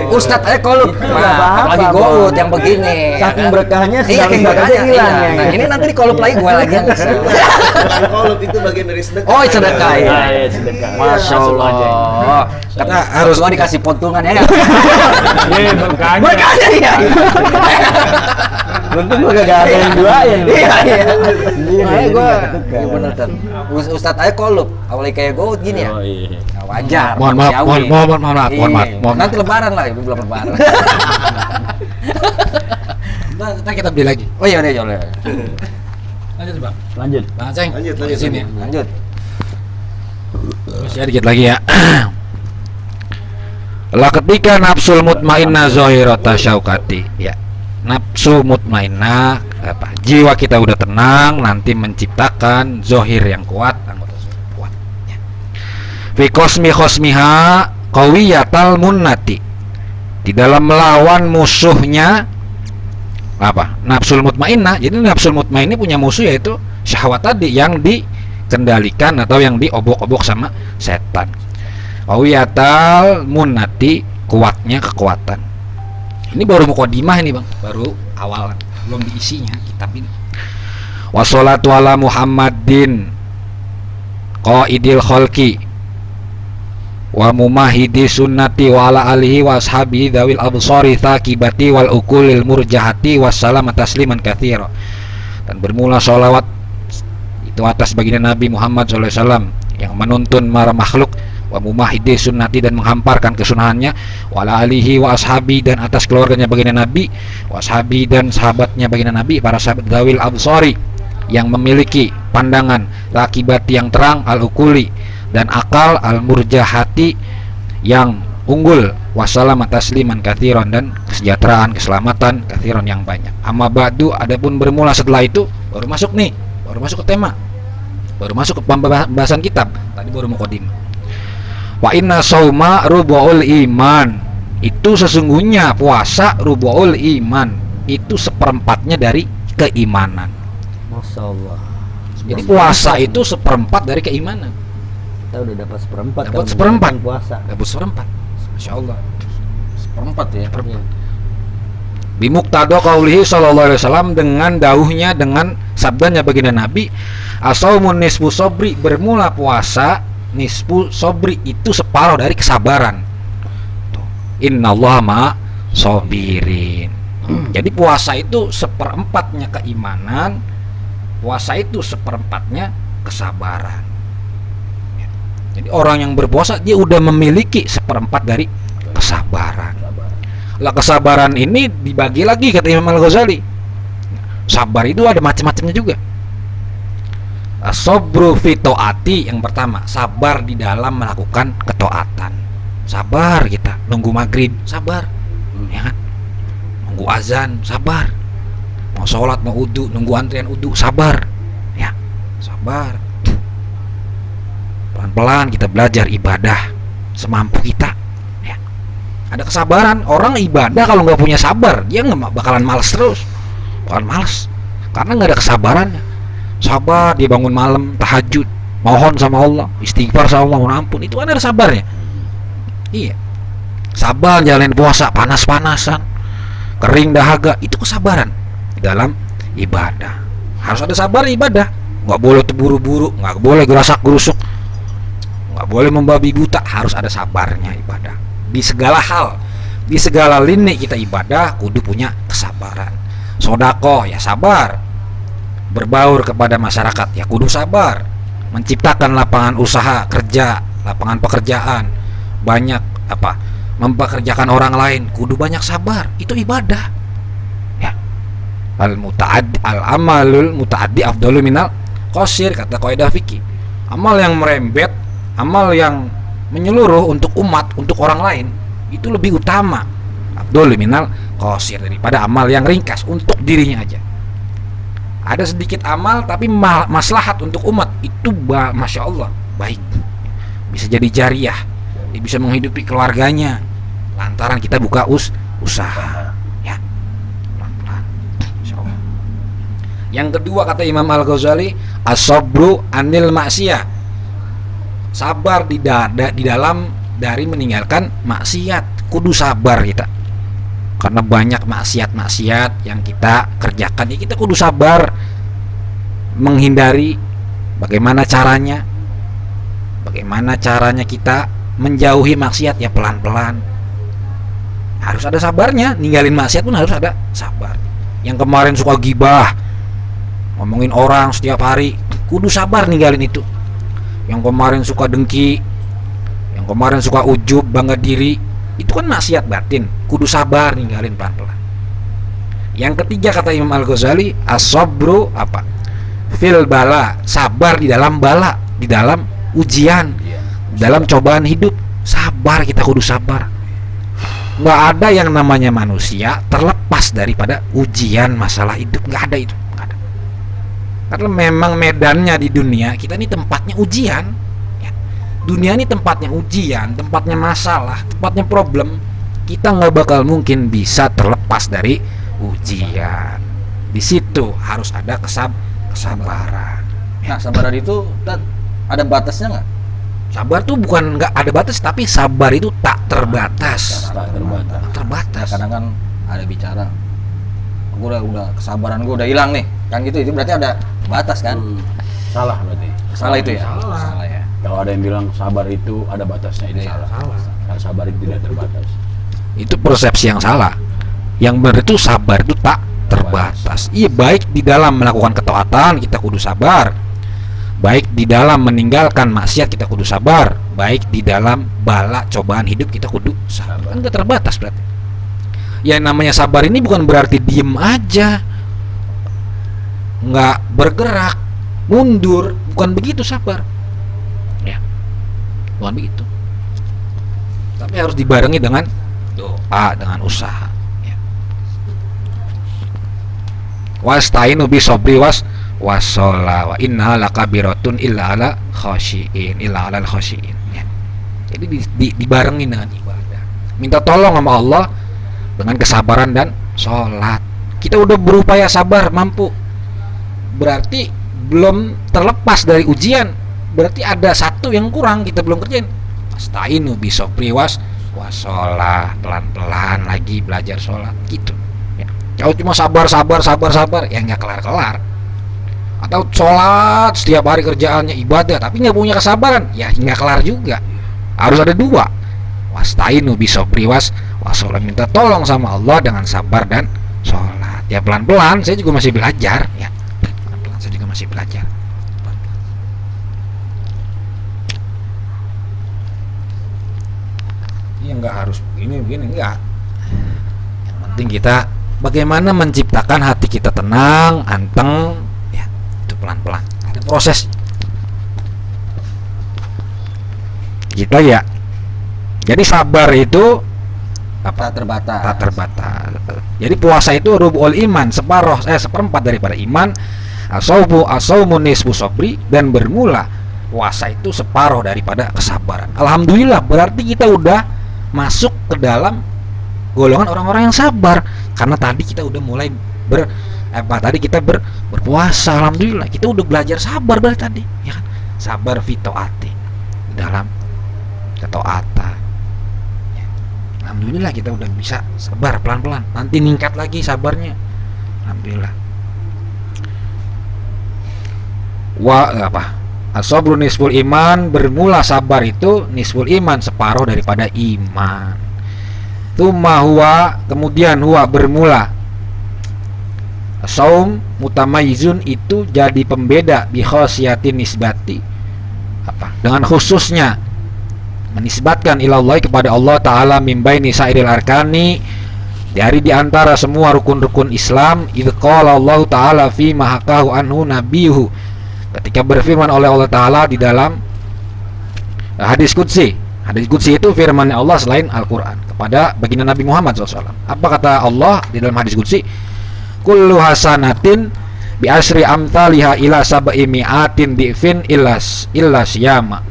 Ustadz aja kolop. Nah, lagi gout yang begini. Saking berkahnya Iya, sedang berkahnya. aja hilang Iya. ya. Nah, ini nanti di kolop lagi gue lagi yang isep. Bukan kolop, itu bagian dari sedekah. Oh, sedekah ya. Iya, sedekah. Masya Langsung aja. Allah. Kita harus Gua dikasih potongan ya. Iya, berkahnya. Berkahnya ya. Untung gua gak ada yang doain. Iya iya. Sendiri, Makanya ini gua nggak ketukar. iya bener kan. Ustadz aja kolop. Awalnya kayak gout gini ya. Oh, iya. Nah, wajar. Mohon maaf, manusiawi. mohon maaf. Iya. Nanti lebaran lah, itu belum lebaran. Nanti kita beli lagi. Oh iya, boleh. Lanjut, Bang. Lanjut. Bang Aceng. Lanjut. Sini. Lanjut. Terus ya dikit lagi ya. Lah ketika nafsul mutmainnah zahirata syaukati, ya. Nafsu mutmainnah apa? Jiwa kita udah tenang, nanti menciptakan zohir yang kuat, anggota zohir kuat. Ya. Fi qasmi khasmiha qawiyatal munnati. Di dalam melawan musuhnya apa? Nafsul mutmainnah. Jadi nafsul mutmainnah punya musuh yaitu syahwat tadi yang dikendalikan atau yang diobok-obok sama setan. Qawiyatal munnati, kuatnya kekuatan. Ini baru mukadimah ini Bang, baru awalan, belum diisinya kitab ini. Wassalatu ala Muhammadin qaidil khalqi wa mumahidi sunnati wa ala alihi wa ashabihi dzawil absari thaqibati wal uqulil murjahati wassalam tasliman katsira. Dan bermula sholawat itu atas baginda Nabi Muhammad SAW yang menuntun para makhluk, wa mumahidi sunnati, dan menghamparkan kesunahannya, wa ala alihi wa ashabi, dan atas keluarganya baginda Nabi, wa ashabi, dan sahabatnya baginda Nabi, para sahabat dzawil absari yang memiliki pandangan, rakibati yang terang, al-ukuli, dan akal, al-murjahati yang unggul, wassalam tasliman katsiran, dan kesejahteraan, keselamatan katsiran yang banyak. Amma ba'du, adapun bermula setelah itu baru masuk ke tema. Baru masuk ke pembahasan kitab. Tadi baru mukadimah. Wa inna shauma rubu'ul iman. Itu sesungguhnya puasa rubu'ul iman. Itu seperempatnya dari keimanan. Masya Allah. Jadi puasa itu seperempat dari keimanan. Kita udah dapat seperempat. Dapat kalau seperempat. menjalankan puasa. Dapat seperempat. Masya Allah. Seperempat ya. Iya. Bimuqtada qaulihi sallallahu alaihi wasallam, dengan dauhnya, dengan sabdanya baginda Nabi, asaumun nisfu sobri, bermula puasa nisfu sobri itu separuh dari kesabaran. Tuh. Innallaha ma sobirin. Jadi puasa itu seperempatnya keimanan, puasa itu seperempatnya kesabaran. Ya. Jadi orang yang berpuasa dia udah memiliki seperempat dari kesabaran. Lah kesabaran ini dibagi lagi kata Imam Al-Ghazali. Sabar itu ada macam-macamnya juga. As-sabru fi taati, yang pertama, sabar di dalam melakukan ketaatan. Sabar kita nunggu maghrib, sabar. Ya kan? Nunggu azan, sabar. Mau sholat, mau wudu, nunggu antrian wudu, sabar. Ya, sabar. Pelan-pelan kita belajar ibadah semampu kita. Ada kesabaran. Orang ibadah kalau nggak punya sabar, dia nggak bakalan malas terus, bakalan malas karena nggak ada kesabarannya. Sabar dia bangun malam tahajud, mohon sama Allah, istighfar sama Allah, mohon ampun, itu kan ada sabarnya. Iya, sabar jalanin puasa panas-panasan, kering dahaga, itu kesabaran di dalam ibadah. Harus ada sabar ibadah, nggak boleh terburu-buru, nggak boleh gerasak-gerusuk, nggak boleh membabi buta, harus ada sabarnya ibadah. Di segala hal, di segala lini kita ibadah kudu punya kesabaran. Sodako ya sabar, berbaur kepada masyarakat ya kudu sabar, menciptakan lapangan usaha kerja, lapangan pekerjaan, banyak apa, mempekerjakan orang lain kudu banyak sabar, itu ibadah. Ya, al amalul mutaaddi afdalu minal qasir, kata kaidah fikih. Amal yang merembet, amal yang menyeluruh untuk umat, untuk orang lain, itu lebih utama afdol minal qasir, daripada amal yang ringkas untuk dirinya aja. Ada sedikit amal tapi maslahat untuk umat, itu masya Allah baik, bisa jadi jariah, dia bisa menghidupi keluarganya lantaran kita buka usaha. Ya, pelan-pelan, masya Allah. Yang kedua kata Imam Al-Ghazali, as-sabru anil maksiyah, sabar di dalam dari meninggalkan maksiat, kudu sabar kita karena banyak maksiat-maksiat yang kita kerjakan, ya kita kudu sabar menghindari. Bagaimana caranya kita menjauhi maksiat, ya pelan-pelan, harus ada sabarnya. Ninggalin maksiat pun harus ada sabar. Yang kemarin suka gibah, ngomongin orang setiap hari, kudu sabar ninggalin itu. Yang kemarin suka dengki, yang kemarin suka ujub, bangga diri, itu kan maksiat batin, kudu sabar ninggalin pelan-pelan. Yang ketiga kata Imam Al-Ghazali, as-sabru apa? Fil bala, sabar di dalam bala, di dalam ujian, dalam cobaan hidup, sabar kita kudu sabar. Nggak ada yang namanya manusia terlepas daripada ujian masalah hidup, nggak ada itu. Karena memang medannya di dunia kita ini tempatnya ujian ya. Dunia ini tempatnya ujian, tempatnya masalah, tempatnya problem. Kita nggak bakal mungkin bisa terlepas dari ujian. Di situ harus ada kesabaran. Nah, sabaran itu ada batasnya nggak? Sabar tuh bukan nggak ada batas, tapi sabar itu tak terbatas. Terbatas. Kadang kan ada bicara, gue udah kesabaran gue udah hilang nih, kan gitu. Itu berarti ada batas kan? Salah berarti. Salah itu ya? Salah ya. Kalau ada yang bilang sabar itu ada batasnya, itu salah. Kalau sabar itu tidak terbatas. Itu persepsi yang salah. Yang benar itu sabar itu tak terbatas. Iya, baik di dalam melakukan ketaatan kita kudu sabar, baik di dalam meninggalkan maksiat kita kudu sabar, baik di dalam bala cobaan hidup kita kudu sabar. Kan gak terbatas berarti. Yang namanya sabar ini bukan berarti diem aja, nggak bergerak, mundur, bukan begitu sabar. Ya, bukan begitu. Tapi harus dibarengi dengan doa, dengan usaha. Ya. Wasta'inu bis sabri was wasola wa inna lakabiratun illa ala khashiin illa ala khashiin ya. Jadi dibarengin dengan ibadah, minta tolong sama Allah dengan kesabaran dan sholat. Kita udah berupaya sabar, mampu, berarti belum terlepas dari ujian, berarti ada satu yang kurang kita belum kerjain. Astainu bisopri wasolah, pelan-pelan lagi belajar sholat gitu ya. Kalau cuma sabar ya nggak kelar-kelar. Atau sholat setiap hari kerjaannya ibadah tapi nggak punya kesabaran, ya nggak kelar juga. Harus ada dua, wastainu bisopri wasolah, minta tolong sama Allah dengan sabar dan sholat. Ya pelan-pelan, saya juga masih belajar ya, pelan-pelan saya juga masih belajar. Ini nggak harus begini enggak. Yang penting kita bagaimana menciptakan hati kita tenang, anteng ya, itu pelan-pelan, ada proses kita ya. Jadi sabar itu tak terbatas. Jadi puasa itu rubul iman, seperempat daripada iman. Asaumu nisfu sabri, dan bermula puasa itu separuh daripada kesabaran. Alhamdulillah, berarti kita udah masuk ke dalam golongan orang-orang yang sabar, karena tadi kita udah mulai berpuasa. Alhamdulillah, kita udah belajar sabar dari tadi ya kan? Sabar fitoati, dalam ketaatan. Alhamdulillah kita udah bisa sabar pelan-pelan, nanti ningkat lagi sabarnya. Alhamdulillah. As-sabru nisful iman, bermula sabar itu nisful iman, separuh daripada iman. Tsumma huwa, kemudian huwa bermula. Saum mutamayyizun, itu jadi pembeda bi khasiyatin nisbati, dengan khususnya menisbatkan ilallah, kepada Allah Ta'ala, min baini sairil arkani, dari diantara semua rukun-rukun Islam. Idh qala Allah Ta'ala fi mahakahu anhu nabiyuhu, ketika berfirman oleh Allah Ta'ala di dalam hadis qudsi. Hadis qudsi itu firman Allah selain Al-Quran kepada baginda Nabi Muhammad SAW. Apa kata Allah di dalam hadis qudsi? Kullu hasanatin bi asri amthaliha ila sab'i mi'atin di'fin illa siyama.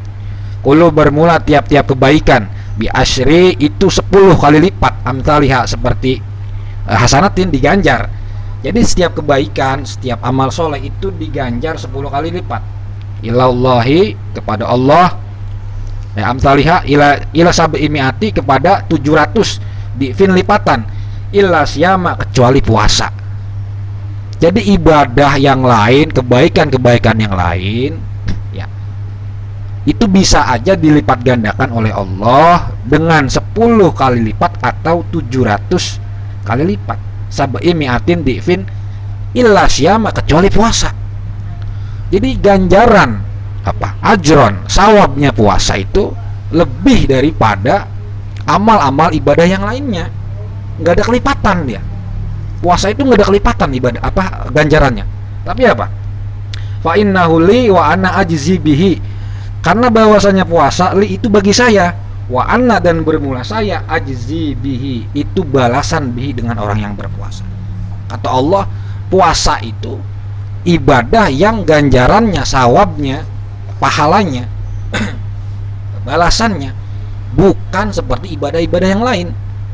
Kullu bermula tiap-tiap kebaikan, bi asyri itu 10 kali lipat, amthaliha seperti hasanatin diganjar. Jadi setiap kebaikan, setiap amal soleh itu diganjar 10 kali lipat. Ilallahi, kepada Allah, ya, amthaliha ila sab'i mi'ati, kepada 700 di'fin lipatan, illa siyama, kecuali puasa. Jadi ibadah yang lain, kebaikan-kebaikan yang lain itu bisa aja dilipat gandakan oleh Allah dengan 10 kali lipat atau 700 kali lipat. Sab'i mi'atin di'fin illa syama, kecuali puasa. Jadi ganjaran ajron, sawabnya puasa itu lebih daripada amal-amal ibadah yang lainnya. Nggak ada kelipatan dia. Puasa itu nggak ada kelipatan ibadah ganjarannya. Tapi fa innahu li wa ana ajzi bihi, karena bahwasanya puasa li itu bagi saya, wa anna, dan bermula saya, ajzi bihi, itu balasan bihi, dengan orang yang berpuasa. Kata Allah, puasa itu ibadah yang ganjarannya, sawabnya, pahalanya, balasannya bukan seperti ibadah-ibadah yang lain,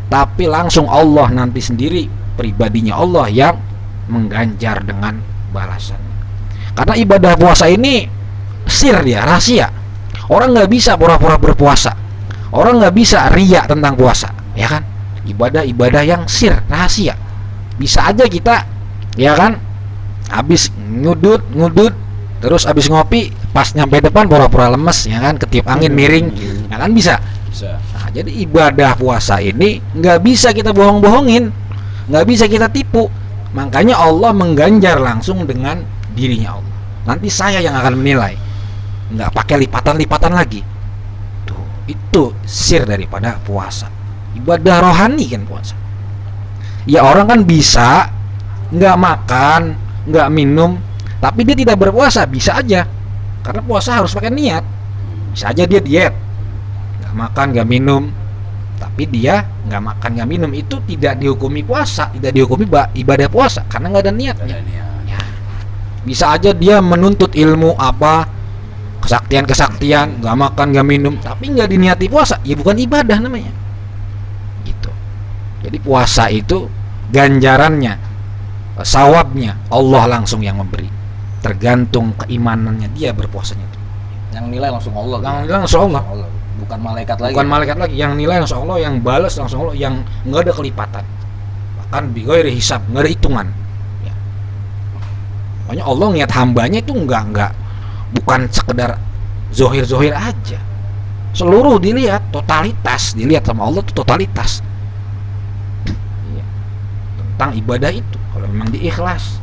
tapi langsung Allah nanti sendiri, pribadinya Allah yang mengganjar dengan balasannya. Karena ibadah puasa ini sir, dia rahasia. Orang nggak bisa pura-pura berpuasa, orang nggak bisa riya tentang puasa, ya kan? Ibadah-ibadah yang sir, rahasia. Bisa aja kita, ya kan, habis ngudut, terus habis ngopi, pas nyampe depan pura-pura lemes, ya kan, ketiup angin miring, ya kan, bisa. Nah, jadi ibadah puasa ini nggak bisa kita bohong-bohongin, nggak bisa kita tipu. Makanya Allah mengganjar langsung dengan dirinya Allah. Nanti saya yang akan menilai, nggak pakai lipatan-lipatan lagi. Tuh, itu sir daripada puasa. Ibadah rohani kan puasa. Ya, orang kan bisa nggak makan, nggak minum, tapi dia tidak berpuasa, bisa aja. Karena puasa harus pakai niat. Bisa aja dia diet, nggak makan, nggak minum, tapi dia nggak makan, nggak minum, itu tidak dihukumi puasa, tidak dihukumi ibadah puasa, karena nggak ada niatnya. Ya. Bisa aja dia menuntut ilmu apa, kesaktian, nggak makan nggak minum, tapi nggak diniati puasa, ya bukan ibadah namanya. Gitu. Jadi puasa itu ganjarannya, sawabnya Allah langsung yang memberi, tergantung keimanannya dia berpuasanya. Yang nilai langsung Allah. Yang nilai langsung Allah. Bukan malaikat lagi. Bukan malaikat lagi, yang nilai langsung Allah, yang balas langsung Allah, yang nggak ada kelipatan, bahkan bighairi hisab, nggak ada hitungan. Ya. Makanya Allah niat hambanya itu nggak bukan sekedar zohir aja, seluruh dilihat, totalitas dilihat sama Allah itu totalitas. Ya. Tentang ibadah itu kalau memang diikhlas.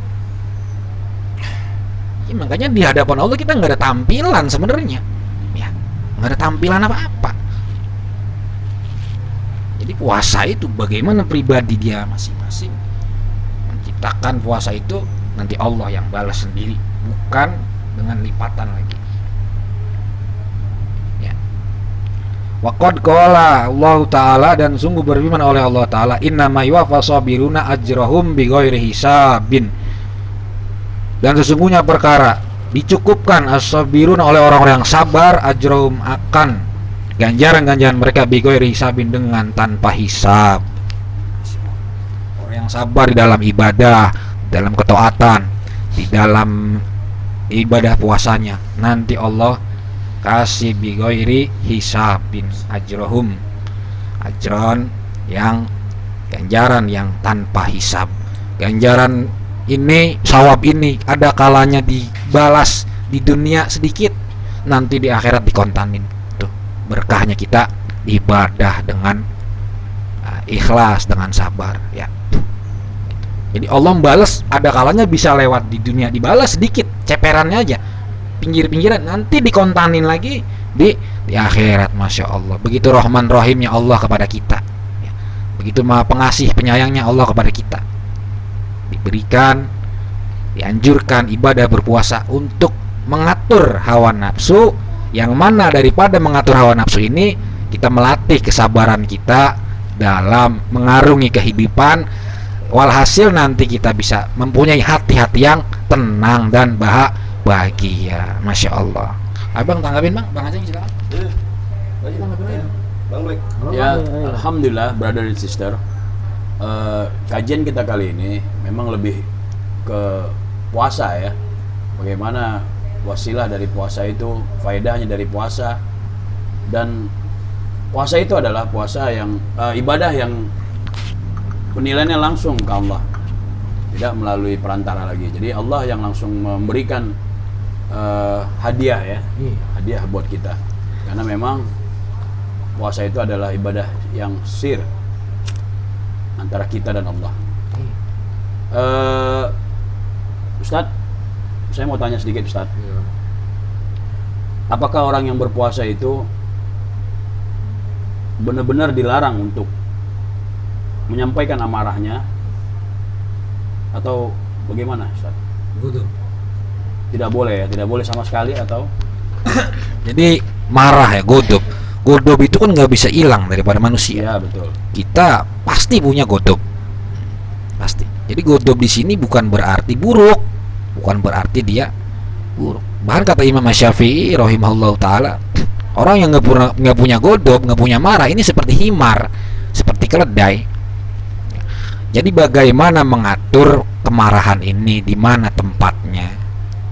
Ya, makanya di hadapan Allah kita nggak ada tampilan sebenarnya. Nggak ada tampilan apa-apa. Jadi puasa itu bagaimana pribadi dia masing-masing menciptakan puasa itu, nanti Allah yang balas sendiri, bukan dengan lipatan lagi. Ya. Waqad qala Allah Ta'ala, dan sungguh berfirman oleh Allah Ta'ala, innama yuwaffas sabiruna ajrahum bighairi hisabin, dan sesungguhnya perkara dicukupkan as-sabirun oleh orang-orang yang sabar, ajrum akan ganjaran-ganjaran mereka bighairi hisabin, dengan tanpa hisab. Orang yang sabar di dalam ibadah, dalam ketaatan, di dalam ibadah puasanya, nanti Allah kasih bighairi hisabin ajrohum, ajron yang ganjaran yang tanpa hisab. Ganjaran ini, sawab ini ada kalanya dibalas di dunia sedikit, nanti di akhirat dikontanin. Tuh berkahnya kita ibadah dengan ikhlas, dengan sabar ya. Jadi Allah membalas ada kalanya bisa lewat di dunia dibalas sedikit, ceperannya aja, pinggir-pinggiran, nanti dikontanin lagi di akhirat. Masya Allah, begitu Rahman Rahimnya Allah kepada kita ya. Begitu Maha Pengasih Penyayangnya Allah kepada kita. Diberikan, dianjurkan ibadah berpuasa untuk mengatur hawa nafsu, yang mana daripada mengatur hawa nafsu ini kita melatih kesabaran kita dalam mengarungi kehidupan, walhasil nanti kita bisa mempunyai hati-hati yang tenang dan bahagia. Masya Allah. Abang tanggapin Bang Aceh silakan. Bang Black. Ya, alhamdulillah brother and sister. Kajian kita kali ini memang lebih ke puasa ya. Bagaimana wasilah dari puasa itu, faedahnya dari puasa, dan puasa itu adalah puasa yang ibadah yang penilaiannya langsung ke Allah, tidak melalui perantara lagi. Jadi Allah yang langsung memberikan hadiah ya, hadiah buat kita, karena memang puasa itu adalah ibadah yang sir antara kita dan Allah. Ustadz, saya mau tanya sedikit Ustadz. Apakah orang yang berpuasa itu benar-benar dilarang untuk menyampaikan amarahnya, atau bagaimana Ustadz? Betul. Tidak boleh ya, tidak boleh sama sekali atau? Jadi marah ya, godop. Godop itu kan nggak bisa hilang daripada manusia. Iya betul. Kita pasti punya godop, pasti. Jadi godop di sini bukan berarti buruk, bukan berarti dia buruk. Bahkan kata Imam Syafi'i rahimahullah taala, orang yang nggak punya godop, nggak punya marah, ini seperti himar, seperti keledai. Jadi bagaimana mengatur kemarahan ini, di mana tempatnya,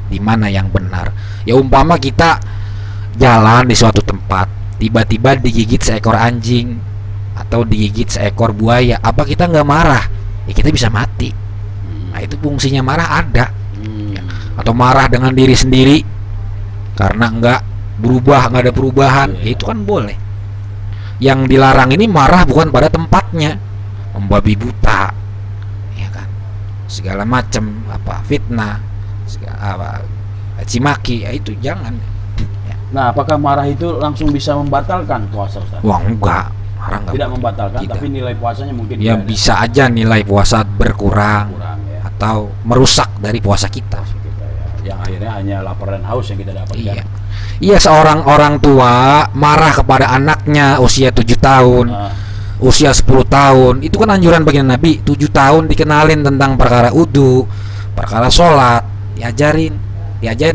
di mana yang benar? Ya umpama kita jalan di suatu tempat, tiba-tiba digigit seekor anjing atau digigit seekor buaya, apa kita nggak marah? Ya kita bisa mati. Nah itu fungsinya marah ada. Ya. Atau marah dengan diri sendiri karena nggak ada perubahan, ya itu kan boleh. Yang dilarang ini marah bukan pada tempatnya, membabi buta, ya kan, segala macam apa fitnah, segala cimaki, ya itu jangan. Nah, apakah marah itu langsung bisa membatalkan puasa Ustaz? Wah enggak, marah enggak. Tidak membatalkan, Tidak. tapi nilai puasanya mungkin Ya bisa aja nilai puasa berkurang ya. atau merusak dari puasa kita. Kita, ya. Yang akhirnya hanya lapar dan haus yang kita dapatkan. Iya. Iya, seorang orang tua marah kepada anaknya usia 7 tahun, usia 10 tahun. Itu kan anjuran baginda Nabi, 7 tahun dikenalin tentang perkara wudu, perkara sholat. diajarin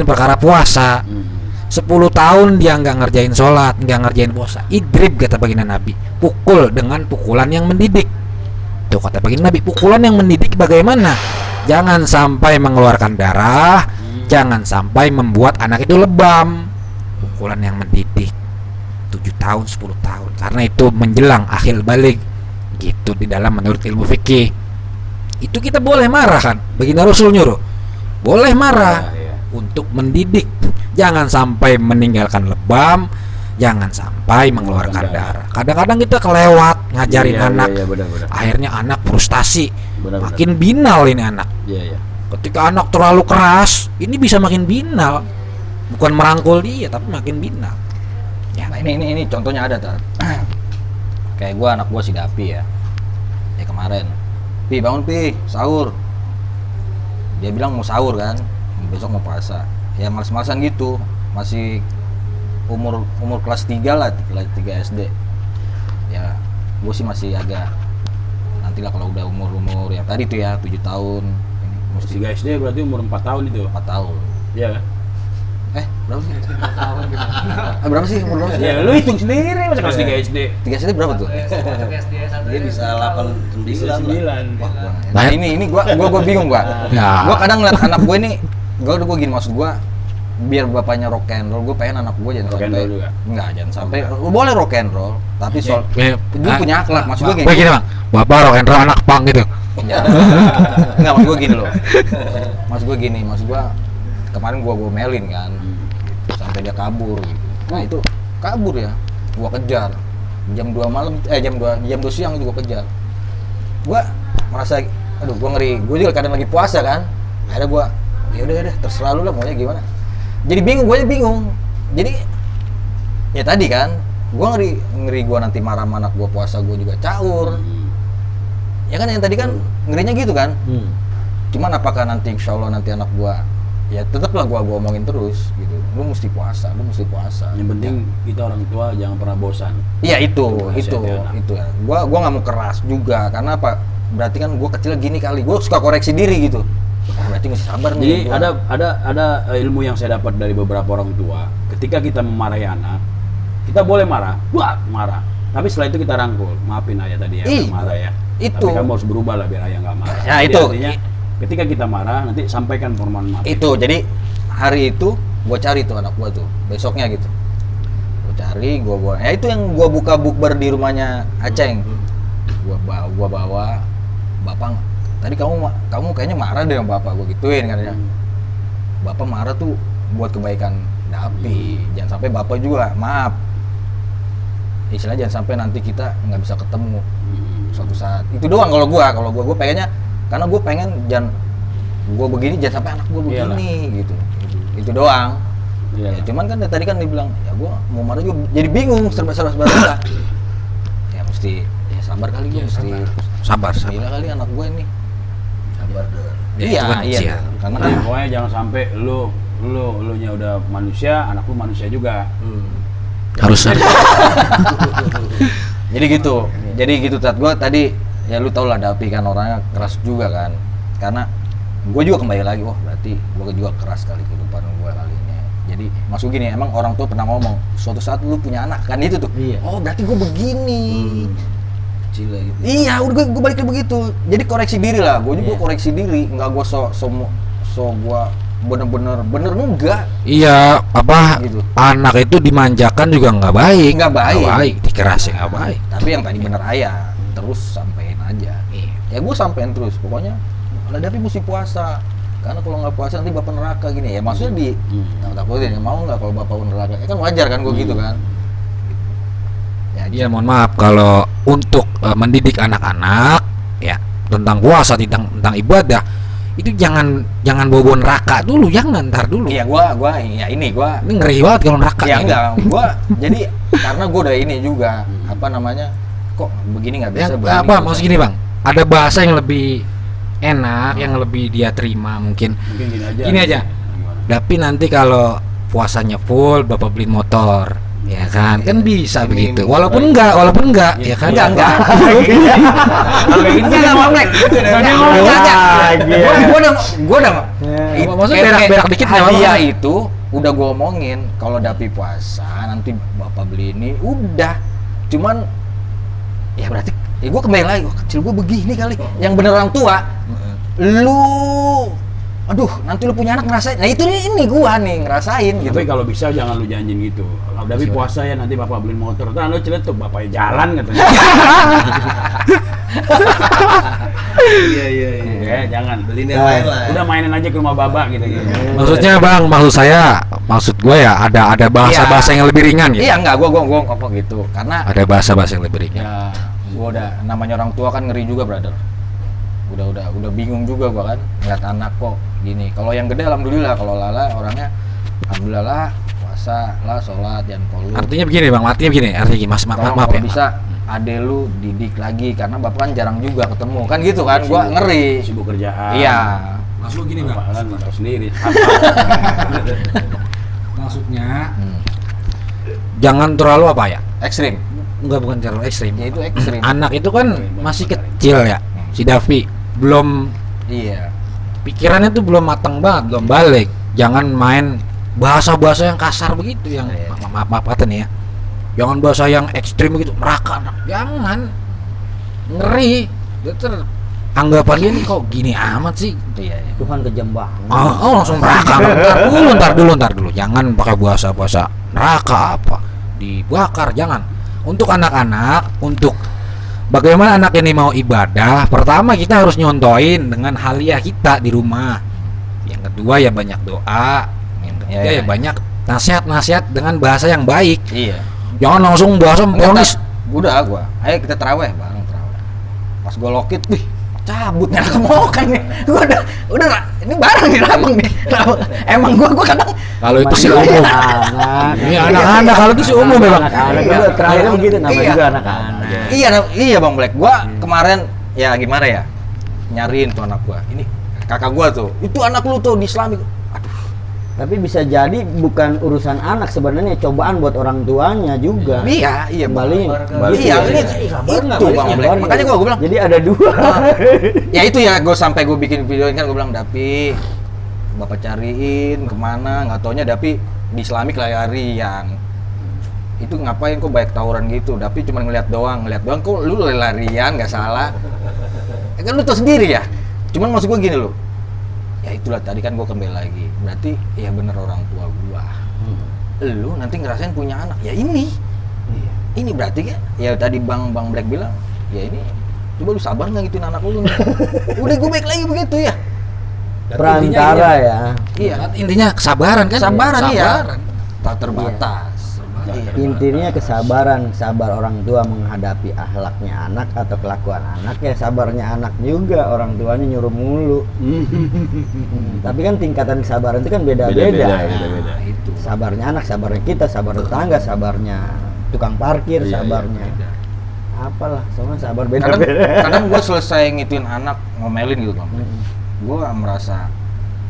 perkara puasa. 10 tahun dia nggak ngerjain sholat, nggak ngerjain puasa. Idrib kata baginda Nabi, pukul dengan pukulan yang mendidik. Tuh kata baginda Nabi, pukulan yang mendidik bagaimana? Jangan sampai mengeluarkan darah, jangan sampai membuat anak itu lebam. Pukulan yang mendidik 7 tahun, 10 tahun, karena itu menjelang akhir balik gitu di dalam menurut ilmu fikih. Itu kita boleh marah kan? Baginda Rasul nyuruh boleh marah untuk mendidik, jangan sampai meninggalkan lebam, jangan sampai mengeluarkan darah. Kadang-kadang kita kelewat ngajarin anak, benar. akhirnya anak frustasi, Benar. makin binal ini anak. Iya. Ketika anak terlalu keras, ini bisa makin binal, bukan merangkul dia tapi makin binal. Ya, Nah ini contohnya ada Tat. Kayak gua, anak gua si Dapi ya kemarin, Pi bangun Pi, sahur. Dia bilang mau sahur kan, besok mau puasa. Ya males-malesan gitu, masih umur kelas 3 lah, kelas 3 SD. Ya gua sih masih agak, nantilah kalau udah umur yang tadi tuh ya 7 tahun ini mesti 3 SD berarti umur 4 tahun itu. 4 tahun. Iya kan? Berapa sih? Berapa sih umur berapa sih? Ya lu hitung sendiri masa kelas 3 SD. 3 SD berapa tuh? Dia bisa 8 9 lah. 9. Wah, nah ini gua bingung gua. Ya. Gua kadang ngeliat anak gua ini, gua gini maksud gua, biar bapaknya rock and roll, gua pengen anak gua jangan Rock and sampai roll juga? enggak, jangan sampai boleh rock and roll, tapi soal dia punya akhlak, maksud gua Kayak gini. gini bang, bapak rock and roll anak pang gitu. Ya. Enggak, maksud gua gini loh. Maksud gua kemarin gua melin kan, sampai dia kabur gitu. Nah itu kabur ya, gua kejar jam 2 malam, jam 2 siang itu gua kejar. Gua merasa, aduh gua ngeri, gua juga kadang lagi puasa kan. Akhirnya gua, ya udah terserah lu lah maunya gimana. Jadi bingung. Jadi ya tadi kan, gua ngeri gua nanti marah sama anak gua puasa, gua juga caur. Ya kan yang tadi kan ngerinya gitu kan. Cuman apakah nanti insya Allah nanti anak gua, ya tetaplah gua omongin terus gitu. Lu mesti puasa. Yang penting kita orang tua jangan pernah bosan. Iya itu Nasihatin anak. ya. Gua nggak mau keras juga, karena apa? Berarti kan gua kecil gini kali, gua suka koreksi diri gitu. Berarti mesti sabar Jadi nih. gua. ada ilmu yang saya dapat dari beberapa orang tua. Ketika kita memarahi anak, kita boleh marah. Tapi setelah itu kita rangkul. Maafin ayah tadi ya, marah ya. Itu. Tapi kamu harus berubah lah biar ayah nggak marah. Ya, Jadi itu. artinya, ketika kita marah, nanti sampaikan permohonan maaf. Itu jadi hari itu gua cari tuh anak gua tuh besoknya gitu. Gua cari, gua ya itu yang gua buka bukber di rumahnya Aceng. Gua bawa, bapak tadi kamu kayaknya marah deh sama bapak, gua gituin katanya. Bapak marah tuh buat kebaikan Dapi, jangan sampai bapak juga maaf. Istilahnya jangan sampai nanti kita nggak bisa ketemu suatu saat. Itu doang kalau gua pengennya, karena gua pengen jangan gua begini, jangan sampai anak gua begini gitu. Itu doang. Iya. Ya, cuman kan tadi kan dibilang ya gua mau marah juga jadi bingung serba. Ya mesti ya sabar kali gua, mesti Sabar. gila kali anak gua ini. Sabar deh. Ya, itu kan ujian. Karena Jadi kan pokoknya jangan sampai lu nya udah manusia, anak lu manusia juga. Harus jadi gitu Tat. Gua tadi ya lu tau lah Dapi kan orangnya keras juga kan. Karena gua juga kembali lagi, berarti gua juga keras kali kehidupan gua kali ini. Jadi maksud gini, emang orang tua pernah ngomong suatu saat lu punya anak kan, itu tuh. Iya. Oh berarti gua begini. Kecil lah gitu. Iya, udah gue balik ke begitu. Jadi koreksi diri lah. Gue juga koreksi diri. Enggak gue gue bener enggak. Iya, Gitu. anak itu dimanjakan juga nggak baik. Nggak baik. Dikerasin nggak baik. Tapi yang tadi bener ayah, terus sampein aja. Iya. Ya gue sampein terus. Pokoknya Dapi mesti puasa. Karena kalau nggak puasa nanti bapak neraka gini. Ya maksudnya takutin. Mau nggak kalau bapak neraka? Ya kan wajar kan gue gitu kan. Ya mohon maaf kalau untuk mendidik anak-anak ya tentang puasa, tentang ibadah itu jangan bawa neraka dulu, jangan, ntar dulu. Iya ini Ngeri banget kalau neraka. ya gitu. enggak, jadi karena gue udah ini juga apa namanya, kok begini nggak bisa berani Apa gitu. maksud gini bang? Ada bahasa yang lebih enak, yang lebih dia terima mungkin. Mungkin gini Gini aja. Tapi nanti kalau puasanya full, bapak beliin motor. Ya kan bisa begitu. Walaupun enggak, ya kan? Enggak. Enggak, Mamlek. Gue udah Maksudnya berak dikit nggak hadiah apa-apa. itu udah gue omongin kalau Dapi puasa nanti bapak beli ini udah, cuman ya berarti ya gue kembali lagi, wah, kecil gue begini kali, yang bener orang tua lu, aduh nanti lu punya anak ngerasain, nah itu ini gua nih ngerasain gitu. Tapi kalau bisa jangan lu janjiin gitu. Kalau Dapi puasa ya nanti bapak beliin motor. Terus lu celetuk bapaknya jalan katanya. Iya. Ya, jangan. Beliin yang lain lah. Udah mainin aja ke rumah bapak gitu. Maksudnya bang, maksud gue ya ada bahasa-bahasa yang lebih ringan gitu. Iya enggak, gua ngomong gitu karena Ada bahasa-bahasa yang lebih ringan. ya gua udah namanya orang tua kan ngeri juga brother. Udah bingung juga gua kan ngeliat anak kok gini. Kalau yang gede alhamdulillah, kalau Lala orangnya alhamdulillah puasa lah, sholat dan kolot. Artinya begini bang, artinya gini, mas maaf Kalau ya. bisa ade lu didik lagi karena bapak kan jarang juga ketemu kan gitu kan, gua ngeri. Sibuk kerjaan. Iya. Maksud lu gini bang, Bapak kan tahu sendiri. maksudnya jangan terlalu apa ya? Ekstrim. Enggak, bukan terlalu ekstrim. Ya itu ekstrim. Anak itu kan masih kecil ya, si Davi belum, Iya. pikirannya tuh belum matang banget, belum balik. Jangan main bahasa-bahasa yang kasar begitu, yang Iya. maaf kata nih ya. Jangan bahasa yang ekstrim begitu, neraka anak. Jangan, ngeri. Dia anggapan dia nih kok gini amat sih. Iya. Tuhan kejam banget. Oh langsung neraka. Ntar dulu. Jangan pakai bahasa neraka apa, dibakar, jangan. Untuk anak-anak, untuk bagaimana anak ini mau ibadah, pertama kita harus nyontoin dengan haliah kita di rumah. Yang kedua ya banyak doa. Yang ketiga Ya. ya banyak nasihat-nasihat dengan bahasa yang baik. Iya. Jangan langsung bahasa memponis. Udah gua. Ayo kita taraweh, Bang, taraweh. Pas gua lokit, wih, cabut nih anak mau kan nih. Gua udah ini barang nih Ramang nih. Emang gua kadang Kalau itu sih umum. Anak. Ini anak-anak, kalau itu sih umum memang. Anak-anak juga terakhirnya begitu, namanya Iya. juga anak-anak. Iya Bang Black. Gua kemarin ya gimana ya? Nyariin tuh anak gua. Ini kakak gua tuh. Itu anak lu tuh di Islami. Aduh. Tapi bisa jadi bukan urusan anak sebenarnya, cobaan buat orang tuanya juga. Iya, Bang. Kembali. Iya, ini itu Bang Black. Makanya gua bilang, Jadi ada dua. ya itu ya gue sampai gue bikin video ini kan gue bilang Dapi bapak cariin kemana, nggak taunya Dapi di Islamik lari-larian. Itu ngapain kok banyak tawuran gitu? Dapi cuma ngeliat doang kok lu lari-larian nggak salah. Kan lu tau sendiri ya. Cuman maksud gue gini loh, ya itulah tadi kan gue kembali lagi, berarti ya bener orang tua gua. Lu nanti ngerasain punya anak, ya ini berarti kan ya tadi Bang Black bilang, ya ini coba lu sabar nggak gituin anak lu nih. Udah gue baik lagi begitu ya. Perantara ya. Iya, Intinya kesabaran kan? sabaran iya. Sabaran. Tak terbatas. Iya. Intinya kesabaran, sabar orang tua menghadapi akhlaknya anak atau kelakuan anak, ya sabarnya anak juga, orang tuanya nyuruh mulu. Tapi kan tingkatan kesabaran itu kan beda-beda. Nah, itu. Sabarnya anak, sabarnya kita, sabar tetangga, sabarnya tukang parkir, Iya, sabarnya beda. apalah, semua sabar Kadang, beda-beda. kadang gue selesai ngituin anak ngomelin gitu Bang. Gue merasa,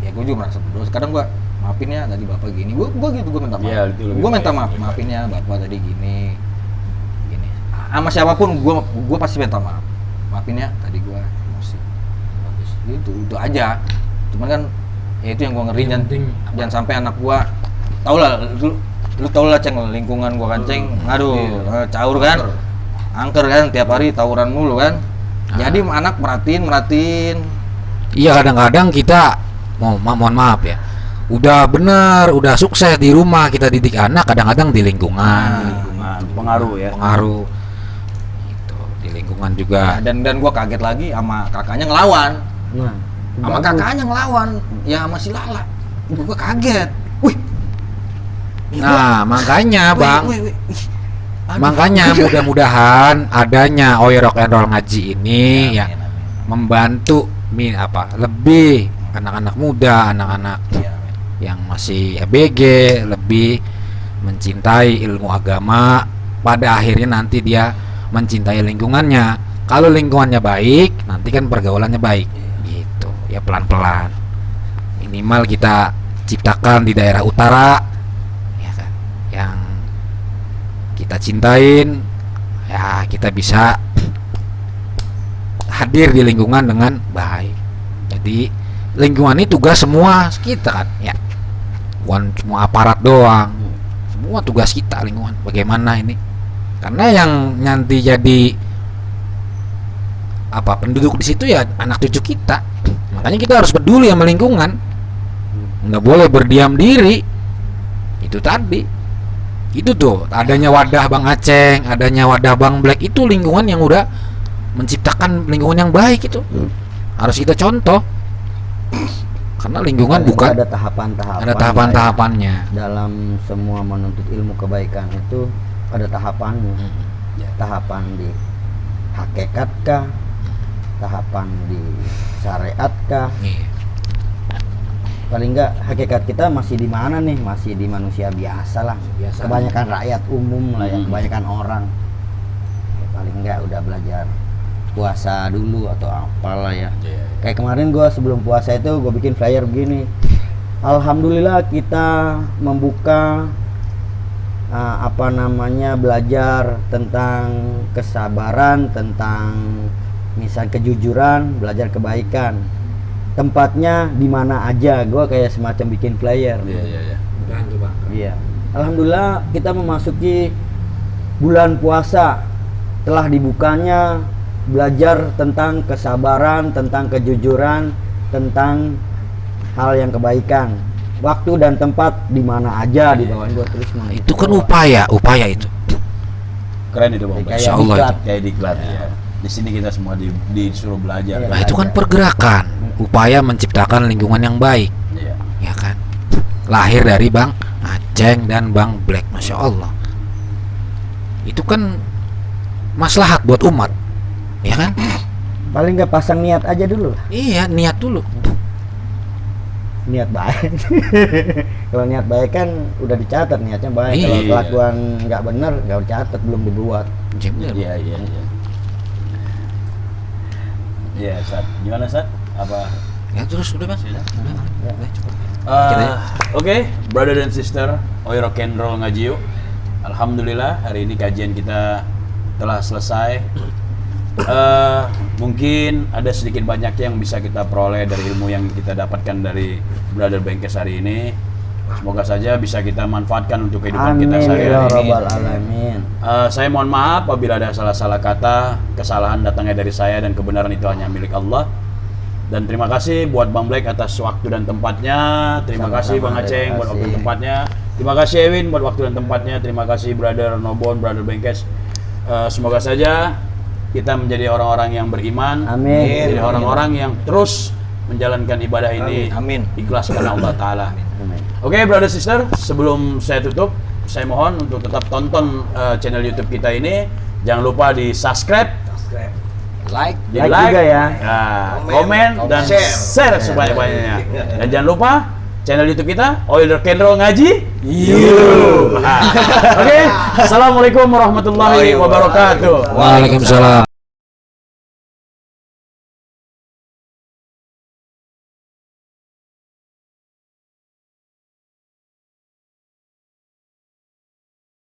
ya gue juga merasa berdosa. Kadang gue maafin ya tadi bapak gini, gue gitu, gue minta maaf. Iya, itu lebih Gue minta baik. maaf, maafin ya bapak tadi gini. Sama siapapun gue pasti minta maaf. Maafin ya tadi gue emosi. Bagus. Itu aja. Cuman kan ya itu yang gue ngeri, jangan sampai anak gue tau lah, lu tau lah Ceng, lingkungan gue kan Ceng, aduh caur kan, angker kan tiap hari tawuran mulu kan. Jadi anak merhatiin. Iya, kadang-kadang kita mohon maaf ya, udah bener, udah sukses di rumah, kita didik anak, kadang-kadang di lingkungan Lingkungan, pengaruh ya. pengaruh gitu, di lingkungan juga. dan gue kaget lagi sama kakaknya ngelawan, Nah, sama bagus. kakaknya ngelawan ya sama si Lala. Gue kaget, wih. Nah makanya bang, Wih. Aduh. makanya mudah-mudahan adanya Oi Rock and Roll Ngaji ini ya Amin, amin. membantu lebih anak-anak muda, anak-anak Iya, amin. yang masih ABG lebih mencintai ilmu agama, pada akhirnya nanti dia mencintai lingkungannya. Kalau lingkungannya baik, nanti kan pergaulannya baik gitu ya, pelan-pelan. Minimal kita ciptakan di daerah utara ya kan, yang kita cintain, ya kita bisa hadir di lingkungan dengan baik. Jadi lingkungan ini tugas semua kita kan ya, bukan cuma aparat doang, semua tugas kita lingkungan. Bagaimana ini, karena yang nanti jadi apa penduduk di situ ya anak cucu kita, makanya kita harus peduli sama lingkungan, nggak boleh berdiam diri. Itu tadi itu tuh adanya wadah Bang Aceng, adanya wadah Bang Black, itu lingkungan yang udah menciptakan lingkungan yang baik. Itu harus kita contoh, karena lingkungan bukan ada tahapan-tahapan, ada tahapan-tahapannya. Dalam semua menuntut ilmu kebaikan itu ada tahapannya. Tahapan di hakikatkah, tahapan di syariatkah. Paling enggak hakikat kita masih di mana nih, masih di manusia biasa lah, kebanyakan rakyat umum lah ya, kebanyakan orang ya, paling enggak udah belajar puasa dulu atau apalah ya. Kayak kemarin gua sebelum puasa itu gua bikin flyer begini, alhamdulillah kita membuka belajar tentang kesabaran, tentang misal kejujuran, belajar kebaikan. Tempatnya di mana aja, gue kayak semacam bikin flyer. Iya. Alhamdulillah kita memasuki bulan puasa, telah dibukanya belajar tentang kesabaran, tentang kejujuran, tentang hal yang kebaikan. Waktu dan tempat di mana aja dibawain gue terus. Itu kan upaya itu. Keren itu Bang. Kayak Insya Allah diklat. Kayak diklat ya. Di sini kita semua disuruh belajar. Iya. Nah, itu kan pergerakan, upaya menciptakan lingkungan yang baik, Iya. ya kan? Lahir dari Bang Aceng dan Bang Black, masya Allah. Itu kan maslahat buat umat, ya kan? Paling nggak pasang niat aja dulu lah. Iya, niat dulu. Niat baik. Kalau niat baik kan udah dicatat niatnya baik. Iya. Kalau kelakuan nggak bener nggak dicatat, belum dibuat. Iya. Iya, Sat. Gimana, Sat? Apa? Ya terus udah Bang. Ya. Oke, brother and sister, Oi Rock and Roll Ngaji Yuk. Alhamdulillah hari ini kajian kita telah selesai. Mungkin ada sedikit banyak yang bisa kita peroleh dari ilmu yang kita dapatkan dari Brother Bengkes hari ini. Semoga saja bisa kita manfaatkan untuk kehidupan kita Amin ya sehari-hari ini. Rabbal Alamin. Saya mohon maaf apabila ada salah-salah kata, kesalahan datangnya dari saya dan kebenaran itu hanya milik Allah. Dan terima kasih buat Bang Black atas waktu dan tempatnya. Terima Sama-sama, kasih Bang Aceng terima buat waktu dan kasih. tempatnya. Terima kasih Ewin buat waktu dan tempatnya. Terima kasih Brother Nobon, Brother Bengkes. Semoga saja kita menjadi orang-orang yang beriman, Amin. menjadi orang-orang yang terus menjalankan ibadah ini Amin. ikhlas karena Allah Ta'ala. Amin. Oke, brother sister, sebelum saya tutup, saya mohon untuk tetap tonton channel YouTube kita ini. Jangan lupa di subscribe, Like. di Like like, juga ya. komen, dan share sebanyak-banyaknya. Dan jangan lupa channel YouTube kita Oi Rock and Roll Ngaji Yuk. Oke, assalamualaikum warahmatullahi wabarakatuh. Waalaikumsalam.